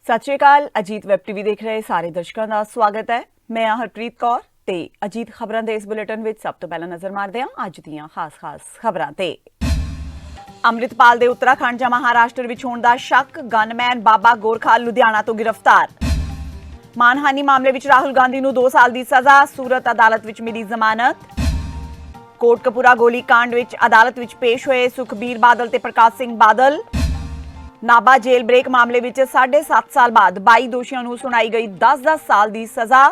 ਸਤਿ ਸ਼੍ਰੀ ਅਕਾਲ। Ajit web TV ਦੇਖ ਰਹੇ ਸਾਰੇ ਦਰਸ਼ਕਾਂ ਦਾ ਸਵਾਗਤ ਹੈ। ਮੈਂ ਹਰਪ੍ਰੀਤ ਕੌਰ ਤੇ ਅਜੀਤ ਖਬਰਾਂ ਦੇ ਇਸ ਬੁਲੇਟਿਨ ਵਿੱਚ ਸਭ ਤੋਂ ਪਹਿਲਾਂ ਨਜ਼ਰ ਮਾਰਦੇ ਹਾਂ ਅੱਜ ਦੀਆਂ ਖਾਸ ਖਬਰਾਂ ਤੇ। ਅੰਮ੍ਰਿਤਪਾਲ ਦੇ ਉੱਤਰਾਖੰਡ ਜਾਂ ਮਹਾਰਾਸ਼ਟਰ ਵਿੱਚ ਹੋਣ ਦਾ ਸ਼ੱਕ, ਗਨਮੈਨ ਬਾਬਾ ਗੋਰਖਾ ਲੁਧਿਆਣਾ ਤੋਂ ਗ੍ਰਿਫਤਾਰ। ਮਾਨਹਾਨੀ ਮਾਮਲੇ ਵਿੱਚ ਰਾਹੁਲ ਗਾਂਧੀ ਨੂੰ 2 ਸਾਲ ਦੀ ਸਜ਼ਾ, ਸੂਰਤ ਅਦਾਲਤ ਵਿੱਚ ਮਿਲੀ ਜ਼ਮਾਨਤ। ਕੋਟਕਪੂਰਾ ਗੋਲੀकांड ਵਿੱਚ ਅਦਾਲਤ ਵਿੱਚ ਪੇਸ਼ ਹੋਏ ਸੁਖਬੀਰ ਬਾਦਲ ਤੇ ਪ੍ਰਕਾਸ਼ ਸਿੰਘ ਬਾਦਲ। ਨਾਭਾ ਜੇਲ੍ਹ ਬ੍ਰੇਕ ਮਾਮਲੇ ਵਿੱਚ 7.5 ਸਾਲ ਬਾਅਦ 22 ਦੋਸ਼ੀਆਂ ਨੂੰ ਸੁਣਾਈ ਗਈ 10-10 ਸਾਲ ਦੀ ਸਜ਼ਾ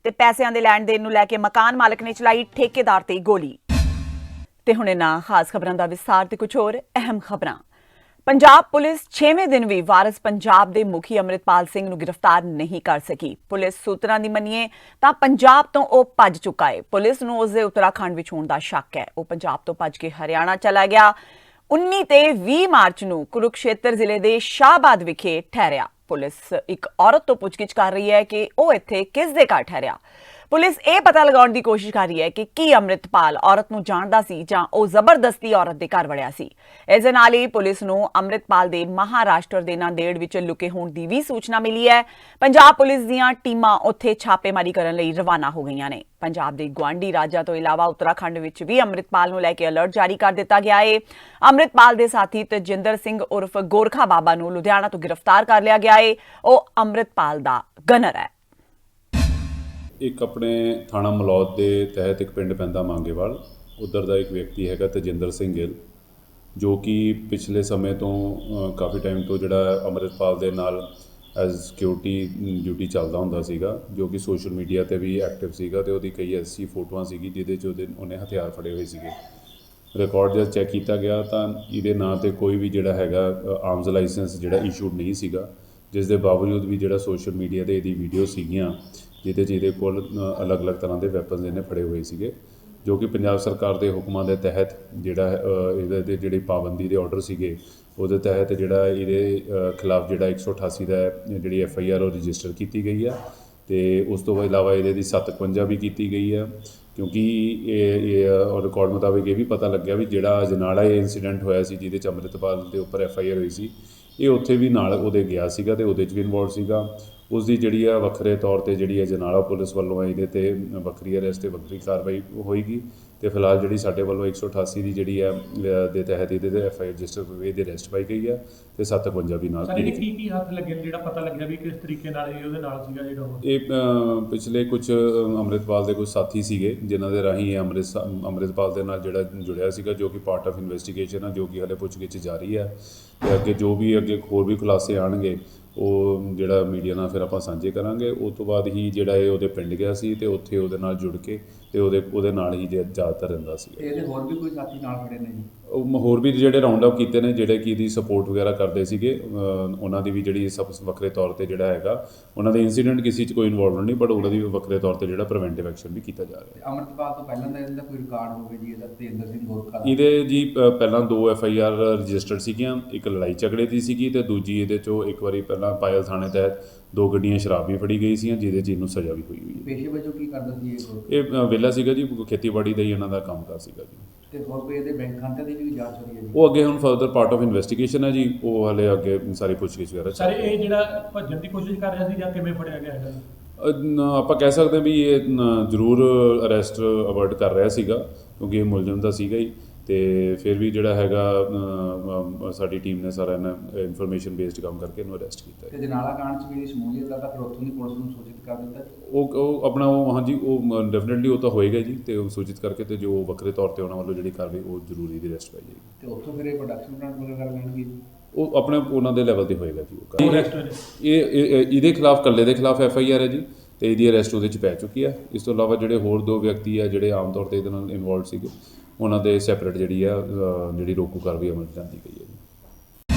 ਤੇ ਪੈਸਿਆਂ ਦੇ ਲੈਣ ਦੇਣ ਨੂੰ ਲੈ ਕੇ ਮਕਾਨ ਮਾਲਕ ਨੇ ਚਲਾਈ ਠੇਕੇਦਾਰ ਤੇ ਗੋਲੀ। ਤੇ ਹੁਣ ਇਹਨਾਂ ਖਾਸ ਖਬਰਾਂ ਦਾ ਵਿਸਥਾਰ ਤੇ ਕੁਝ ਹੋਰ ਅਹਿਮ ਖਬਰਾਂ। ਪੰਜਾਬ ਪੁਲਿਸ 6ਵੇਂ ਦਿਨ ਵੀ ਵਾਰਿਸ ਪੰਜਾਬ ਦੇ ਮੁਖੀ ਅੰਮ੍ਰਿਤਪਾਲ ਸਿੰਘ ਨੂੰ ਗ੍ਰਿਫਤਾਰ ਨਹੀਂ ਕਰ ਸਕੀ। ਪੁਲਿਸ ਸੂਤਰਾਂ ਦੀ ਮੰਨੀਏ ਤਾਂ ਪੰਜਾਬ ਤੋਂ ਉਹ ਭੱਜ ਚੁੱਕਾ ਹੈ। ਪੁਲਿਸ ਨੂੰ ਉਸ ਦੇ ਉੱਤਰਾਖੰਡ ਵਿੱਚ ਹੋਣ ਦਾ ਸ਼ੱਕ ਹੈ। ਉਹ ਪੰਜਾਬ ਤੋਂ ਭੱਜ ਕੇ ਹਰਿਆਣਾ ਚਲਾ ਗਿਆ। 19 ਤੇ 20 ਮਾਰਚ ਨੂੰ ਕੁਰੂਕਸ਼ੇਤਰ ਜ਼ਿਲ੍ਹੇ ਦੇ ਸ਼ਾਹਬਾਦ ਵਿਖੇ ਠਹਿਰਿਆ। ਪੁਲਿਸ ਇੱਕ ਔਰਤ ਤੋਂ ਪੁੱਛਗਿੱਛ ਕਰ ਰਹੀ ਹੈ ਕਿ ਉਹ ਇੱਥੇ ਕਿਸ ਦੇ ਘਰ ਠਹਿਰਿਆ। ਪੁਲਿਸ ਇਹ ਪਤਾ ਲਗਾਉਣ ਦੀ ਕੋਸ਼ਿਸ਼ ਕਰ ਰਹੀ ਹੈ ਕਿ ਕੀ ਅੰਮ੍ਰਿਤਪਾਲ ਔਰਤ ਨੂੰ ਜਾਣਦਾ ਸੀ ਜਾਂ ਉਹ ਜ਼ਬਰਦਸਤੀ ਔਰਤ ਦੇ ਘਰ ਵੜਿਆ ਸੀ। ਇਸ ਦੇ ਨਾਲ ਹੀ ਪੁਲਿਸ ਨੂੰ ਅੰਮ੍ਰਿਤਪਾਲ ਦੇ ਮਹਾਰਾਸ਼ਟਰ ਦੇ ਨਾਂਦੇੜ ਵਿੱਚ ਲੁਕੇ ਹੋਣ ਦੀ ਵੀ ਸੂਚਨਾ ਮਿਲੀ ਹੈ। ਪੰਜਾਬ ਪੁਲਿਸ ਦੀਆਂ ਟੀਮਾਂ ਉੱਥੇ ਛਾਪੇਮਾਰੀ ਕਰਨ ਲਈ ਰਵਾਨਾ ਹੋ ਗਈਆਂ ਨੇ। ਪੰਜਾਬ ਦੇ ਗੁਆਂਢੀ ਰਾਜਾਂ ਤੋਂ ਇਲਾਵਾ ਉੱਤਰਾਖੰਡ ਵਿੱਚ ਵੀ ਅੰਮ੍ਰਿਤਪਾਲ ਨੂੰ ਲੈ ਕੇ ਅਲਰਟ ਜਾਰੀ ਕਰ ਦਿੱਤਾ ਗਿਆ ਹੈ। ਅੰਮ੍ਰਿਤਪਾਲ ਦੇ ਸਾਥੀ ਤਜਿੰਦਰ ਸਿੰਘ ਉਰਫ ਗੋਰਖਾ ਬਾਬਾ ਨੂੰ ਲੁਧਿਆਣਾ ਤੋਂ ਗ੍ਰਿਫਤਾਰ ਕਰ ਲਿਆ ਗਿਆ ਹੈ। ਉਹ ਅੰਮ੍ਰਿਤਪਾਲ ਦਾ ਗਨਰ ਹੈ। ਇੱਕ ਆਪਣੇ ਥਾਣਾ ਮਲੌਦ ਦੇ ਤਹਿਤ ਇੱਕ ਪਿੰਡ ਪੈਂਦਾ ਮੰਗੇਵਾਲ, ਉੱਧਰ ਦਾ ਇੱਕ ਵਿਅਕਤੀ ਹੈਗਾ ਤਜਿੰਦਰ ਸਿੰਘ ਗਿੱਲ, ਜੋ ਕਿ ਪਿਛਲੇ ਸਮੇਂ ਤੋਂ ਕਾਫੀ ਟਾਈਮ ਤੋਂ ਜਿਹੜਾ ਅੰਮ੍ਰਿਤਪਾਲ ਦੇ ਨਾਲ ਐਜ਼ ਸਿਕਿਉਰਿਟੀ ਡਿਊਟੀ ਚੱਲਦਾ ਹੁੰਦਾ ਸੀਗਾ, ਜੋ ਕਿ ਸੋਸ਼ਲ ਮੀਡੀਆ 'ਤੇ ਵੀ ਐਕਟਿਵ ਸੀਗਾ ਅਤੇ ਉਹਦੀ ਕਈ ਐਸੀ ਫੋਟੋਆਂ ਸੀਗੀ ਜਿਹਦੇ 'ਚ ਉਹਨੇ ਹਥਿਆਰ ਫੜੇ ਹੋਏ ਸੀਗੇ। ਰਿਕਾਰਡ ਜਦ ਚੈੱਕ ਕੀਤਾ ਗਿਆ ਤਾਂ ਇਹਦੇ ਨਾਂ 'ਤੇ ਕੋਈ ਵੀ ਜਿਹੜਾ ਹੈਗਾ ਆਰਮਜ਼ ਲਾਇਸੈਂਸ ਜਿਹੜਾ ਇਸ਼ੂਡ ਨਹੀਂ ਸੀਗਾ, ਜਿਸ ਦੇ ਬਾਵਜੂਦ ਵੀ ਜਿਹੜਾ ਸੋਸ਼ਲ ਮੀਡੀਆ 'ਤੇ ਇਹਦੀ ਵੀਡੀਓ ਸੀਗੀਆਂ ਜਿਹਦੇ 'ਚ ਇਹਦੇ ਕੋਲ ਅਲੱਗ-ਅਲੱਗ ਤਰ੍ਹਾਂ ਦੇ ਵੈਪਨਸ ਇਹਨੇ ਫੜੇ ਹੋਏ ਸੀਗੇ, ਜੋ ਕਿ ਪੰਜਾਬ ਸਰਕਾਰ ਦੇ ਹੁਕਮਾਂ ਦੇ ਤਹਿਤ ਜਿਹੜਾ ਇਹਦੇ 'ਤੇ ਜਿਹੜੀ ਪਾਬੰਦੀ ਦੇ ਆਰਡਰ ਸੀਗੇ ਉਹਦੇ ਤਹਿਤ ਜਿਹੜਾ ਇਹਦੇ ਖਿਲਾਫ ਜਿਹੜਾ 188 ਦਾ ਜਿਹੜੀ FIR ਉਹ ਰਜਿਸਟਰ ਕੀਤੀ ਗਈ ਆ। ਅਤੇ ਉਸ ਤੋਂ ਇਲਾਵਾ ਇਹਦੇ ਦੀ 751 ਵੀ ਕੀਤੀ ਗਈ ਆ, ਕਿਉਂਕਿ ਇਹ ਰਿਕਾਰਡ ਮੁਤਾਬਿਕ ਇਹ ਵੀ ਪਤਾ ਲੱਗਿਆ ਵੀ ਜਿਹੜਾ ਅਜਨਾਲਾ ਇਹ ਇੰਸੀਡੈਂਟ ਹੋਇਆ ਸੀ ਜਿਹਦੇ 'ਚ ਅੰਮ੍ਰਿਤਪਾਲ ਦੇ ਉੱਪਰ FIR ਹੋਈ ਸੀ, ਇਹ ਉੱਥੇ ਵੀ ਨਾਲ ਉਹਦੇ ਗਿਆ ਸੀਗਾ ਅਤੇ ਉਹਦੇ 'ਚ ਵੀ ਇਨਵੋਲਵ ਸੀਗਾ। ਉਸ ਦੀ ਜਿਹੜੀ ਆ ਵੱਖਰੇ ਤੌਰ 'ਤੇ ਜਿਹੜੀ ਅਜਨਾਲਾ ਪੁਲਿਸ ਵੱਲੋਂ ਇਹਦੇ 'ਤੇ ਵੱਖਰੀ ਅਰੈਸਟ ਅਤੇ ਵੱਖਰੀ ਕਾਰਵਾਈ ਹੋਏਗੀ। ਅਤੇ ਫਿਲਹਾਲ ਜਿਹੜੀ ਸਾਡੇ ਵੱਲੋਂ 188 ਦੀ ਜਿਹੜੀ ਆ ਦੇ ਤਹਿਤ ਇਹਦੇ 'ਤੇ FIR ਰਜਿਸਟਰ ਹੋਈ, ਇਹਦੀ ਅਰੈਸਟ ਪਾਈ ਗਈ ਆ ਅਤੇ 751 ਵੀ ਨਾਲ। ਕੀ ਹੱਥ ਲੱਗੇ ਜਿਹੜਾ ਪਤਾ ਲੱਗਿਆ ਵੀ ਕਿਸ ਤਰੀਕੇ ਨਾਲ ਇਹ ਉਹਦੇ ਨਾਲ ਸੀਗਾ ਜਿਹੜਾ ਇਹ ਪਿਛਲੇ ਕੁਝ ਅੰਮ੍ਰਿਤਪਾਲ ਦੇ ਕੁਝ ਸਾਥੀ ਸੀਗੇ ਜਿਨ੍ਹਾਂ ਦੇ ਰਾਹੀਂ ਇਹ ਅੰਮ੍ਰਿਤਪਾਲ ਦੇ ਨਾਲ ਜਿਹੜਾ ਜੁੜਿਆ ਸੀਗਾ, ਜੋ ਕਿ ਪਾਰਟ ਆਫ ਇਨਵੈਸਟੀਗੇਸ਼ਨ ਆ, ਜੋ ਕਿ ਹਾਲੇ ਪੁੱਛਗਿੱਛ ਜਾਰੀ ਹੈ। ਅਤੇ ਅੱਗੇ ਜੋ ਵੀ ਅੱਗੇ ਹੋਰ ਵੀ ਖੁਲਾਸੇ ਆਉਣਗੇ ਉਹ ਜਿਹੜਾ ਮੀਡੀਆ ਨਾਲ ਫਿਰ ਆਪਾਂ ਸਾਂਝੇ ਕਰਾਂਗੇ। ਉਸ ਤੋਂ ਬਾਅਦ ਹੀ ਜਿਹੜਾ ਇਹ ਉਹਦੇ ਪਿੰਡ ਗਿਆ ਸੀ ਅਤੇ ਉੱਥੇ ਉਹਦੇ ਨਾਲ ਜੁੜ ਕੇ ਅਤੇ ਉਹਦੇ ਨਾਲ ਹੀ ਜ਼ਿਆਦਾਤਰ ਰਹਿੰਦਾ ਸੀ। ਇਹਦੇ ਹੋਰ ਵੀ ਕੋਈ ਸਾਥੀ ਨਾਲ ਖੜੇ ਨੇ ਜੀ? ਹੋਰ ਵੀ ਜਿਹੜੇ ਰਾਊਂਡ ਅਪ ਕੀਤੇ ਨੇ ਜਿਹੜੇ ਕਿ ਇਹਦੀ ਸਪੋਰਟ ਵਗੈਰਾ ਕਰਦੇ ਸੀਗੇ, ਉਹਨਾਂ ਦੀ ਵੀ ਜਿਹੜੀ ਸਭ ਵੱਖਰੇ ਤੌਰ 'ਤੇ ਜਿਹੜਾ ਹੈਗਾ ਉਹਨਾਂ ਦੇ ਇੰਸੀਡੈਂਟ ਕਿਸੇ 'ਚ ਕੋਈ ਇਨਵੋਲਵਮੈਂਟ ਨਹੀਂ, ਬਟ ਉਹਨਾਂ ਦੀ ਵੱਖਰੇ ਤੌਰ 'ਤੇ ਜਿਹੜਾ ਪ੍ਰੀਵੈਂਟਿਵ ਐਕਸ਼ਨ ਵੀ ਕੀਤਾ ਜਾ ਰਿਹਾ। ਅੰਮ੍ਰਿਤਪਾਲ ਤੋਂ ਪਹਿਲਾਂ ਦਾ ਇਹਦਾ ਕੋਈ ਰਿਕਾਰਡ ਹੋਵੇ ਜੀ ਇਹਦਾ ਤਜਿੰਦਰ ਸਿੰਘ ਗੋਰਖਾ ਦਾ? ਇਹਦੇ ਜੀ ਪਹਿਲਾਂ 2 FIR ਰਜਿਸਟਰਡ ਸੀਗੀਆਂ, ਇੱਕ ਲੜਾਈ ਝਗੜੇ ਦੀ ਸੀਗੀ ਅਤੇ ਦੂਜੀ ਇਹਦੇ 'ਚੋਂ ਇੱਕ ਵਾਰੀ ਪਹਿਲਾਂ ਪਾਇਲ ਥਾਣੇ ਤਹਿਤ 2 ਗੱਡੀਆਂ ਸ਼ਰਾਬ ਵੀ ਫੜੀ ਗਈ ਸੀਆਂ, ਜਿਹਦੇ 'ਚ ਇਹਨੂੰ ਸਜ਼ਾ ਵੀ ਹੋਈ ਹੈ। ਪੇਸ਼ੇ ਵਜੋਂ ਕੀ ਕਰਦਾ ਸੀ ਇਹ ਵਿਹਲਾ ਸੀਗਾ ਜੀ, ਖੇਤੀਬਾੜੀ ਦਾ ਹੀ ਇਹਨਾਂ ਦਾ ਕੰਮਕਾਰ ਸੀਗਾ ਜੀ। ਤੇ ਹੋਰ ਕੋਈ ਇਹਦੇ ਬੈਂਕ ਖਾਤੇ ਦੀ ਵੀ ਜਾਂਚ ਹੋ ਰਹੀ ਹੈ ਜੀ? ਉਹ ਅੱਗੇ ਹੁਣ ਫਰਦਰ ਪਾਰਟ ਆਫ ਇਨਵੈਸਟੀਗੇਸ਼ਨ ਹੈ ਜੀ, ਉਹ ਹਾਲੇ ਅੱਗੇ ਸਾਰੀ ਪੁੱਛਗਿੱਛ ਵਗੈਰਾ। ਸਰ ਇਹ ਜਿਹੜਾ ਭੱਜਣ ਦੀ ਕੋਸ਼ਿਸ਼ ਕਰ ਰਿਹਾ ਸੀ ਜਾਂ ਕਿਵੇਂ ਫੜਿਆ ਗਿਆ ਹੈਗਾ? ਆਪਾਂ ਕਹਿ ਸਕਦੇ ਹਾਂ ਵੀ ਇਹ ਜ਼ਰੂਰ ਅਰੈਸਟ ਅਵਰਟ ਕਰ ਰਿਹਾ ਸੀਗਾ, ਕਿਉਂਕਿ ਇਹ ਮੁਲਜ਼ਮ ਤਾਂ ਸੀਗਾ ਹੀ। ਅਤੇ ਫਿਰ ਵੀ ਜਿਹੜਾ ਹੈਗਾ ਸਾਡੀ ਟੀਮ ਨੇ ਸਾਰਾ ਇਹਨਾਂ ਇਨਫੋਰਮੇਸ਼ਨ ਬੇਸਡ ਕੰਮ ਕਰਕੇ ਇਹਨੂੰ ਅਰੈਸਟ ਕੀਤਾ। ਅਤੇ ਅਜਨਾਲਾ ਕਾਂਡ 'ਚ ਵੀ ਸ਼ਮੂਲੀਅਤ ਦਾ ਤਾਂ ਫਿਰ ਉੱਥੋਂ ਦੀ ਪੁਲਿਸ ਨੂੰ ਸੂਚਿਤ ਕਰ ਦਿੱਤਾ? ਉਹ ਆਪਣਾ ਹਾਂਜੀ ਉਹ ਡੈਫੀਨੇਟਲੀ ਉਹ ਤਾਂ ਹੋਏਗਾ ਜੀ, ਅਤੇ ਉਹ ਸੂਚਿਤ ਕਰਕੇ ਅਤੇ ਜੋ ਵੱਖਰੇ ਤੌਰ 'ਤੇ ਉਹਨਾਂ ਵੱਲੋਂ ਜਿਹੜੀ ਕਾਰਵਾਈ ਉਹ ਜ਼ਰੂਰੀ ਦੀ ਅਰੈਸਟ ਪਾਈ ਜਾਏਗੀ। ਅਤੇ ਉੱਥੋਂ ਫਿਰ ਇਹ ਪ੍ਰੋਡਕਸ਼ਨ ਪਲਾਂਟ ਵਗੈਰਾ ਕਰ ਲੈਣਗੇ ਜੀ? ਉਹ ਆਪਣੇ ਉਹਨਾਂ ਦੇ ਲੈਵਲ 'ਤੇ ਹੋਏਗਾ ਜੀ। ਇਹਦੇ ਖਿਲਾਫ ਇਕੱਲੇ ਦੇ ਖਿਲਾਫ FIR ਹੈ ਜੀ, ਅਤੇ ਇਹਦੀ ਅਰੈਸਟ ਉਹਦੇ 'ਚ ਪੈ ਚੁੱਕੀ ਹੈ। ਇਸ ਤੋਂ ਇਲਾਵਾ ਜਿਹੜੇ ਹੋਰ 2 ਵਿਅਕਤੀ ਆ ਜਿਹੜੇ ਆਮ ਤੌਰ 'ਤੇ ਇਹਦੇ ਨਾਲ ਇਨਵੋਲਵ ਸੀਗੇ, ਉਹਨਾਂ ਦੇ ਸੈਪਰੇਟ ਜਿਹੜੀ ਰੋਕੂ ਕਾਰਵਾਈ ਅਮਲ 'ਚ ਲਿਆਂਦੀ ਗਈ ਹੈ ਜੀ।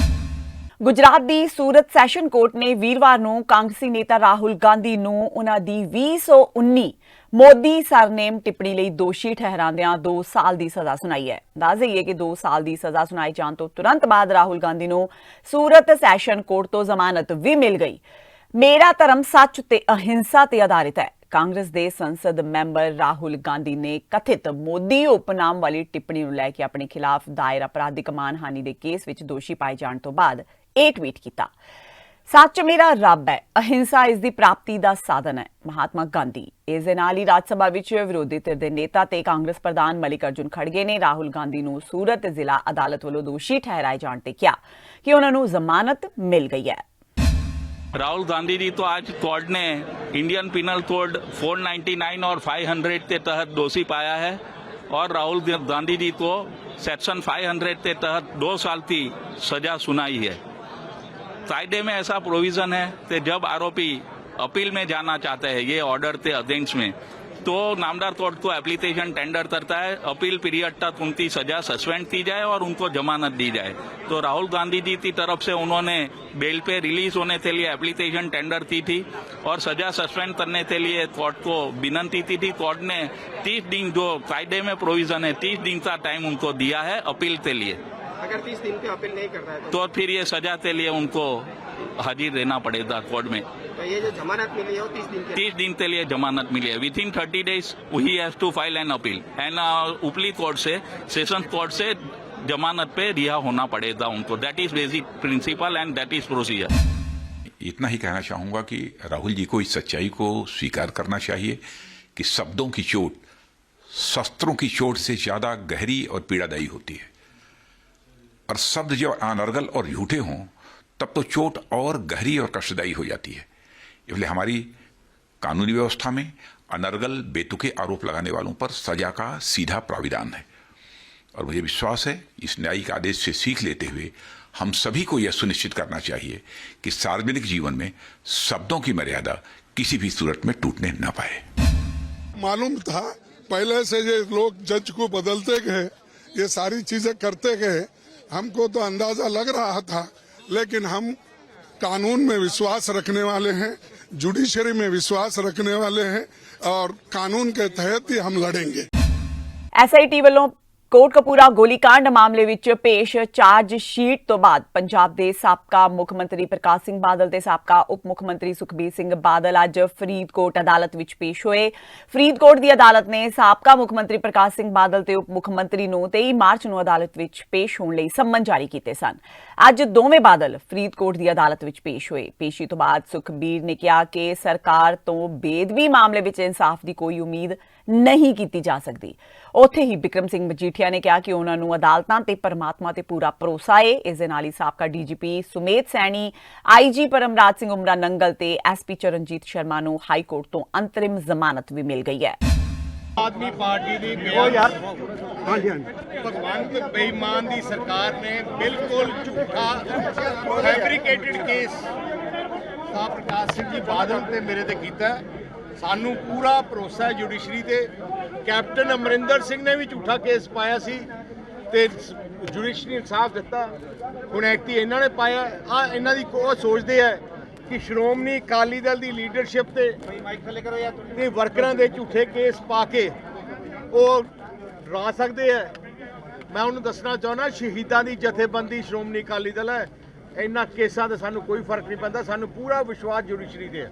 ਗੁਜਰਾਤ ਦੀ ਸੂਰਤ ਸੈਸ਼ਨ ਕੋਰਟ ਨੇ ਵੀਰਵਾਰ ਨੂੰ ਕਾਂਗਰਸੀ ਨੇਤਾ ਰਾਹੁਲ ਗਾਂਧੀ ਨੂੰ ਉਹਨਾਂ ਦੀ 2019 ਮੋਦੀ ਸਰਨੇਮ ਟਿੱਪਣੀ ਲਈ ਦੋਸ਼ੀ ਠਹਿਰਾਉਂਦਿਆਂ 2 ਸਾਲ ਦੀ ਸਜ਼ਾ ਸੁਣਾਈ ਹੈ। ਦੱਸ ਦੇਈਏ ਕਿ 2 ਸਾਲ ਦੀ ਸਜ਼ਾ ਸੁਣਾਈ ਜਾਣ ਤੋਂ ਤੁਰੰਤ ਬਾਅਦ ਰਾਹੁਲ ਗਾਂਧੀ ਨੂੰ ਸੂਰਤ ਸੈਸ਼ਨ ਕੋਰਟ ਤੋਂ ਜ਼ਮਾਨਤ ਵੀ ਮਿਲ ਗਈ। ਮੇਰਾ ਧਰਮ ਸੱਚ ਤੇ ਅਹਿੰਸਾ ਤੇ ਆਧਾਰਿਤ ਹੈ। ਕਾਂਗਰਸ ਦੇ ਸੰਸਦ ਮੈਂਬਰ ਰਾਹੁਲ ਗਾਂਧੀ ਨੇ ਕਥਿਤ ਮੋਦੀ ਉਪਨਾਮ ਵਾਲੀ ਟਿੱਪਣੀ ਨੂੰ ਲੈ ਕੇ ਆਪਣੇ ਖਿਲਾਫ ਦਾਇਰ ਅਪਰਾਧਿਕ ਮਾਨਹਾਨੀ ਦੇ ਕੇਸ ਵਿੱਚ ਦੋਸ਼ੀ ਪਾਏ ਜਾਣ ਤੋਂ ਬਾਅਦ ਇਹ ਟਵੀਟ ਕੀਤਾ। ਸੱਚ ਮੇਰਾ ਰੱਬ ਹੈ, ਅਹਿੰਸਾ ਇਸ ਦੀ ਪ੍ਰਾਪਤੀ ਦਾ ਸਾਧਨ ਹੈ। ਮਹਾਤਮਾ ਗਾਂਧੀ। ਇਸ ਦੇ ਨਾਲ ਹੀ ਰਾਜ ਸਭਾ ਵਿੱਚ ਵਿਰੋਧੀ ਧਿਰ ਦੇ ਨੇਤਾ ਤੇ ਕਾਂਗਰਸ ਪ੍ਰਧਾਨ ਮਲਿਕ ਅਰਜੁਨ ਖੜਗੇ ਨੇ ਰਾਹੁਲ ਗਾਂਧੀ ਨੂੰ ਸੂਰਤ ਜ਼ਿਲ੍ਹਾ ਅਦਾਲਤ ਵੱਲੋਂ ਦੋਸ਼ੀ ਠਹਿਰਾਏ ਜਾਣ ਤੇ ਕਿਹਾ ਕਿ ਉਹਨਾਂ ਨੂੰ ਜ਼ਮਾਨਤ ਮਿਲ ਗਈ ਹੈ। राहुल गांधी जी तो आज कोर्ट ने इंडियन पिनल कोड 499 और 500 के तहत दोषी पाया है और राहुल गांधी जी को सेक्शन 500 के तहत 2 साल की सजा सुनाई है। कायदे में ऐसा प्रोविजन है कि जब आरोपी अपील में जाना चाहते हैं, ये ऑर्डर के अगेंस्ट में, तो नामदार कोर्ट को एप्लीकेशन टेंडर करता है, अपील पीरियड तक उनकी सजा सस्पेंड की जाए और उनको जमानत दी जाए। तो राहुल गांधी जी की तरफ से उन्होंने बेल पे रिलीज होने के लिए एप्लीकेशन टेंडर की थी और सजा सस्पेंड करने के लिए कोर्ट को विनती की थी। कोर्ट ने 30 दिन, जो कायदे में प्रोविजन है, 30 दिन का टाइम उनको दिया है अपील के लिए। अगर 30 दिन पे अपील नहीं कर रहा है तो फिर ये सजा के लिए उनको हाजिर रहना पड़ेगा कोर्ट में। तो ये जो जमानत मिली है वो 30 दिन के 30 दिन के लिए जमानत मिली है। विद इन 30 days ही has to file an appeal and ऊपरी कोर्ट से, सेशन कोर्ट से जमानत पे रिहा होना पड़ेगा उनको। That is basic principle and that is procedure. इतना ही कहना चाहूंगा कि राहुल जी को इस सच्चाई को स्वीकार करना चाहिए कि शब्दों की चोट शस्त्रों की चोट से ज्यादा गहरी और पीड़ादायी होती है, और शब्द जब अनर्गल और झूठे हों तब तो चोट और गहरी और कष्टदायी हो जाती है। इसलिए हमारी कानूनी व्यवस्था में अनर्गल बेतुके आरोप लगाने वालों पर सजा का सीधा प्राविधान है और मुझे विश्वास है इस न्यायिक आदेश से सीख लेते हुए हम सभी को यह सुनिश्चित करना चाहिए कि सार्वजनिक जीवन में शब्दों की मर्यादा किसी भी सूरत में टूटने न पाए। मालूम था पहले से ये लोग जज को बदलते गए, ये सारी चीजें करते गए, हमको तो अंदाजा लग रहा था, लेकिन हम कानून में विश्वास रखने वाले हैं, जुडिशरी में विश्वास रखने वाले हैं और कानून के तहत ही हम लड़ेंगे। SIT ਵੱਲੋਂ ਕੋਟਕਪੂਰਾ ਗੋਲੀकांड ਮਾਮਲੇ ਵਿੱਚ ਪੇਸ਼ ਚਾਰਜ ਸ਼ੀਟ ਤੋਂ ਬਾਅਦ ਪੰਜਾਬ ਦੇ ਸਾਬਕਾ ਮੁੱਖ ਮੰਤਰੀ ਪ੍ਰਕਾਸ਼ ਸਿੰਘ ਬਾਦਲ ਤੇ ਸਾਬਕਾ ਉਪ ਮੁੱਖ ਮੰਤਰੀ ਸੁਖਬੀਰ ਸਿੰਘ ਬਾਦਲ ਅੱਜ ਫਰੀਦਕੋਟ ਅਦਾਲਤ ਵਿੱਚ ਪੇਸ਼ ਹੋਏ। ਫਰੀਦਕੋਟ ਦੀ ਅਦਾਲਤ ਨੇ ਸਾਬਕਾ ਮੁੱਖ ਮੰਤਰੀ ਪ੍ਰਕਾਸ਼ ਸਿੰਘ ਬਾਦਲ ਤੇ ਉਪ ਮੁੱਖ ਮੰਤਰੀ ਨੂੰ 23 ਮਾਰਚ ਨੂੰ ਅਦਾਲਤ ਵਿੱਚ ਪੇਸ਼ ਹੋਣ ਲਈ ਸੰਮਨ ਜਾਰੀ ਕੀਤੇ ਸਨ। ਅੱਜ ਦੋਵੇਂ ਬਾਦਲ ਫਰੀਦਕੋਟ ਦੀ ਅਦਾਲਤ ਵਿੱਚ ਪੇਸ਼ ਹੋਏ। ਪੇਸ਼ੀ ਤੋਂ ਬਾਅਦ ਸੁਖਬੀਰ ਨੇ ਕਿਹਾ ਕਿ ਸਰਕਾਰ ਤੋਂ ਬੇਦਬੀ ਮਾਮਲੇ ਵਿੱਚ ਇਨਸਾਫ ਦੀ ਕੋਈ ਉਮੀਦ ਨਹੀਂ ਕੀਤੀ ਜਾ ਸਕਦੀ। ਉੱਥੇ ਹੀ ਬਿਕਰਮ ਸਿੰਘ ਮਜੀਠੀਆ ਨੇ ਕਿਹਾ ਕਿ ਉਹਨਾਂ ਨੂੰ ਅਦਾਲਤਾਂ ਤੇ ਪਰਮਾਤਮਾ ਤੇ ਪੂਰਾ ਭਰੋਸਾ ਹੈ। ਇਸ ਦੇ ਨਾਲ ਹੀ ਸਾਬਕਾ DGP ਸੁਮੇਧ ਸੈਣੀ, IG ਪਰਮਰਾਜ ਸਿੰਘ ਉਮਰਾ ਨੰਗਲ ਤੇ SP ਚਰਨਜੀਤ ਸ਼ਰਮਾ ਨੂੰ ਹਾਈ ਕੋਰਟ ਤੋਂ ਅੰਤਰਿਮ ਜ਼ਮਾਨਤ ਵੀ ਮਿਲ ਗਈ ਹੈ। ਆਦਮੀ ਪਾਰਟੀ ਦੀ ਭਗਵੰਤ ਬੇਈਮਾਨ ਦੀ ਸਰਕਾਰ ਨੇ ਬਿਲਕੁਲ ਝੂਠਾ ਫੈਬਰੀਕੇਟਡ ਕੇਸ ਦਾ ਪ੍ਰਕਾਸ਼ ਸਿੰਘ ਜੀ ਬਾਦਲ ਤੇ ਮੇਰੇ ਤੇ ਕੀਤਾ। ਸਾਨੂੰ ਪੂਰਾ ਭਰੋਸਾ ਹੈ ਜੁਡੀਸ਼ਰੀ ਤੇ। ਕੈਪਟਨ ਅਮਰਿੰਦਰ ਸਿੰਘ ਨੇ ਵੀ ਝੂਠਾ ਕੇਸ ਪਾਇਆ ਸੀ ਤੇ ਜੁਡੀਸ਼ਰੀ ਇਨਸਾਫ ਦਿੱਤਾ। ਹੁਣ ਐਕਟੀ ਇਹਨਾਂ ਨੇ ਪਾਇਆ। ਆ ਇਹਨਾਂ ਦੀ ਉਹ ਸੋਚਦੇ ਆ ਕਿ ਸ਼੍ਰੋਮਣੀ ਅਕਾਲੀ ਦਲ ਦੀ ਲੀਡਰਸ਼ਿਪ ਤੇ ਵਰਕਰਾਂ ਦੇ ਝੂਠੇ ਕੇਸ ਪਾ ਕੇ ਉਹ ਡਰਾ ਸਕਦੇ ਆ। ਮੈਂ ਉਹਨੂੰ ਦੱਸਣਾ ਚਾਹੁੰਦਾ ਸ਼ਹੀਦਾਂ ਦੀ ਜਥੇਬੰਦੀ ਸ਼੍ਰੋਮਣੀ ਅਕਾਲੀ ਦਲ ਹੈ। ਇਹਨਾਂ ਕੇਸਾਂ ਦਾ ਸਾਨੂੰ ਕੋਈ ਫਰਕ ਨਹੀਂ ਪੈਂਦਾ। ਸਾਨੂੰ ਪੂਰਾ ਵਿਸ਼ਵਾਸ ਜੁਡੀਸ਼ਰੀ ਤੇ ਹੈ।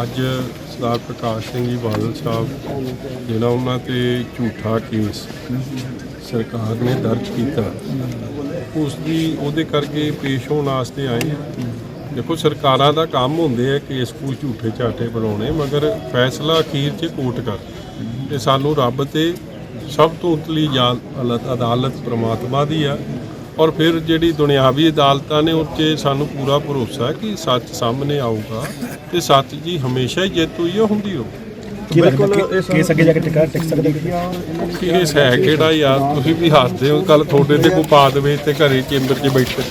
ਅੱਜ ਸਰਦਾਰ ਪ੍ਰਕਾਸ਼ ਸਿੰਘ ਜੀ ਬਾਦਲ ਸਾਹਿਬ ਜਿਹੜਾ ਉਹਨਾਂ ਤੇ ਝੂਠਾ ਕੇਸ ਸਰਕਾਰ ਨੇ ਦਰਜ ਕੀਤਾ, ਉਹਦੇ ਕਰਕੇ ਪੇਸ਼ ਹੋਣ ਵਾਸਤੇ ਆਏ। ਦੇਖੋ ਸਰਕਾਰਾਂ ਦਾ ਕੰਮ ਹੁੰਦੇ ਆ ਕੇਸ ਕੋਈ ਝੂਠੇ ਝਾਟੇ ਬਣਾਉਣੇ, ਮਗਰ ਫੈਸਲਾ ਅਖੀਰ 'ਚ ਕੋਰਟ ਕਰ ਤੇ ਸਾਨੂੰ ਰੱਬ ਤੇ ਸਭ ਤੋਂ ਉਤਲੀ ਅਦਾਲਤ ਪ੍ਰਮਾਤਮਾ ਦੀ ਆ। ਔਰ ਫਿਰ ਜਿਹੜੀ ਦੁਨਿਆਵੀ ਅਦਾਲਤਾਂ ਨੇ ਉਹ 'ਚ ਸਾਨੂੰ ਪੂਰਾ ਭਰੋਸਾ ਹੈ ਕਿ ਸੱਚ ਸਾਹਮਣੇ ਆਊਗਾ ਤੇ ਸੱਚ ਜੀ ਹਮੇਸ਼ਾ ਹੀ ਜੇਤੂ ਹੀ ਹੁੰਦੀ ਹੋ। ਕੇਸ ਅੱਗੇ ਜਾ ਕੇ ਟਿਕ ਸਕਦਾ ਕੇਸ ਹੈ ਕਿਹੜਾ ਯਾਰ, ਤੁਸੀਂ ਵੀ ਹੱਸਦੇ ਹੋ, ਕੱਲ ਤੁਹਾਡੇ ਤੇ ਕੋਈ ਪਾ ਦੇਵੇ ਤੇ ਘਰੇ ਚੇਂਬਰ 'ਚ ਬੈਠੇ।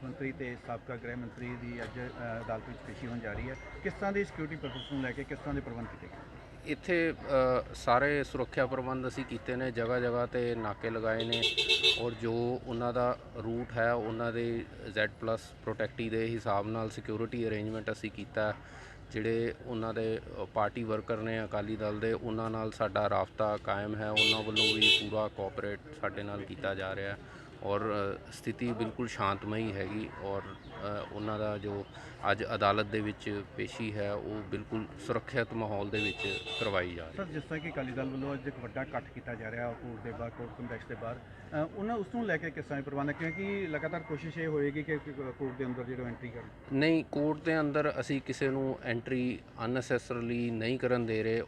ਮੰਤਰੀ ਤੇ ਸਾਬਕਾ ਗ੍ਰਹਿ ਮੰਤਰੀ ਦੀ ਅੱਜ ਅਦਾਲਤ ਵਿੱਚ ਪੇਸ਼ੀ ਹੋਣ ਜਾ ਰਹੀ ਹੈ। ਕਿਸ ਤਰ੍ਹਾਂ ਦੀ ਸਿਕਿਉਰਿਟੀ ਪਰਪਸ ਨੂੰ ਲੈ ਕੇ ਕਿਸ ਤਰ੍ਹਾਂ ਦੇ ਪ੍ਰਬੰਧ ਕੀਤੇ ਗਏ? ਇੱਥੇ ਸਾਰੇ ਸੁਰੱਖਿਆ ਪ੍ਰਬੰਧ ਅਸੀਂ ਕੀਤੇ ਨੇ, ਜਗ੍ਹਾ ਜਗ੍ਹਾ ਤੇ ਨਾਕੇ ਲਗਾਏ ਨੇ ਔਰ ਜੋ ਉਹਨਾਂ ਦਾ ਰੂਟ ਹੈ ਉਹਨਾਂ ਦੇ Z+ ਪ੍ਰੋਟੈਕਟੀ ਦੇ ਹਿਸਾਬ ਨਾਲ ਸਿਕਿਉਰਿਟੀ ਅਰੇਂਜਮੈਂਟ ਅਸੀਂ ਕੀਤਾ। ਜਿਹੜੇ ਉਹਨਾਂ ਦੇ ਪਾਰਟੀ ਵਰਕਰ ਨੇ ਅਕਾਲੀ ਦਲ ਦੇ, ਉਹਨਾਂ ਨਾਲ ਸਾਡਾ ਰਾਬਤਾ ਕਾਇਮ ਹੈ। ਉਹਨਾਂ ਵੱਲੋਂ ਵੀ ਪੂਰਾ ਕੋਆਪਰੇਟ ਸਾਡੇ ਨਾਲ ਕੀਤਾ ਜਾ ਰਿਹਾ ਔਰ ਸਥਿਤੀ ਬਿਲਕੁਲ ਸ਼ਾਂਤਮਈ ਹੈਗੀ ਔਰ ਉਹਨਾਂ ਦਾ ਜੋ ਅੱਜ ਅਦਾਲਤ ਦੇ ਵਿੱਚ ਪੇਸ਼ੀ ਹੈ ਉਹ ਬਿਲਕੁਲ ਸੁਰੱਖਿਅਤ ਮਾਹੌਲ ਦੇ ਵਿੱਚ ਕਰਵਾਈ ਜਾ ਰਹੀ ਹੈ। ਸਰ, ਜਿਸ ਤਰ੍ਹਾਂ ਕਿ ਅਕਾਲੀ ਦਲ ਵੱਲੋਂ ਅੱਜ ਇੱਕ ਵੱਡਾ ਇਕੱਠ ਕੀਤਾ ਜਾ ਰਿਹਾ ਕੋਰਟ ਦੇ ਬਾਹਰ, ਕੋਰਟ ਕੰਪਲੈਕਸ ਦੇ ਬਾਹਰ, ਉਹਨਾਂ ਉਸ ਨੂੰ ਲੈ ਕੇ ਕਿਸ ਤਰ੍ਹਾਂ ਪ੍ਰਬੰਧ ਹੈ, ਕਿਉਂਕਿ ਲਗਾਤਾਰ ਕੋਸ਼ਿਸ਼ ਇਹ ਹੋਏਗੀ ਕਿ ਕੋਰਟ ਦੇ ਅੰਦਰ ਜਿਹੜਾ ਐਂਟਰੀ ਕਰਨ? ਨਹੀਂ, ਕੋਰਟ ਦੇ ਅੰਦਰ ਅਸੀਂ ਕਿਸੇ ਨੂੰ ਐਂਟਰੀ ਅਨਨੈਸੈਸਰਲੀ ਨਹੀਂ ਕਰਨ ਦੇ ਰਹੇ।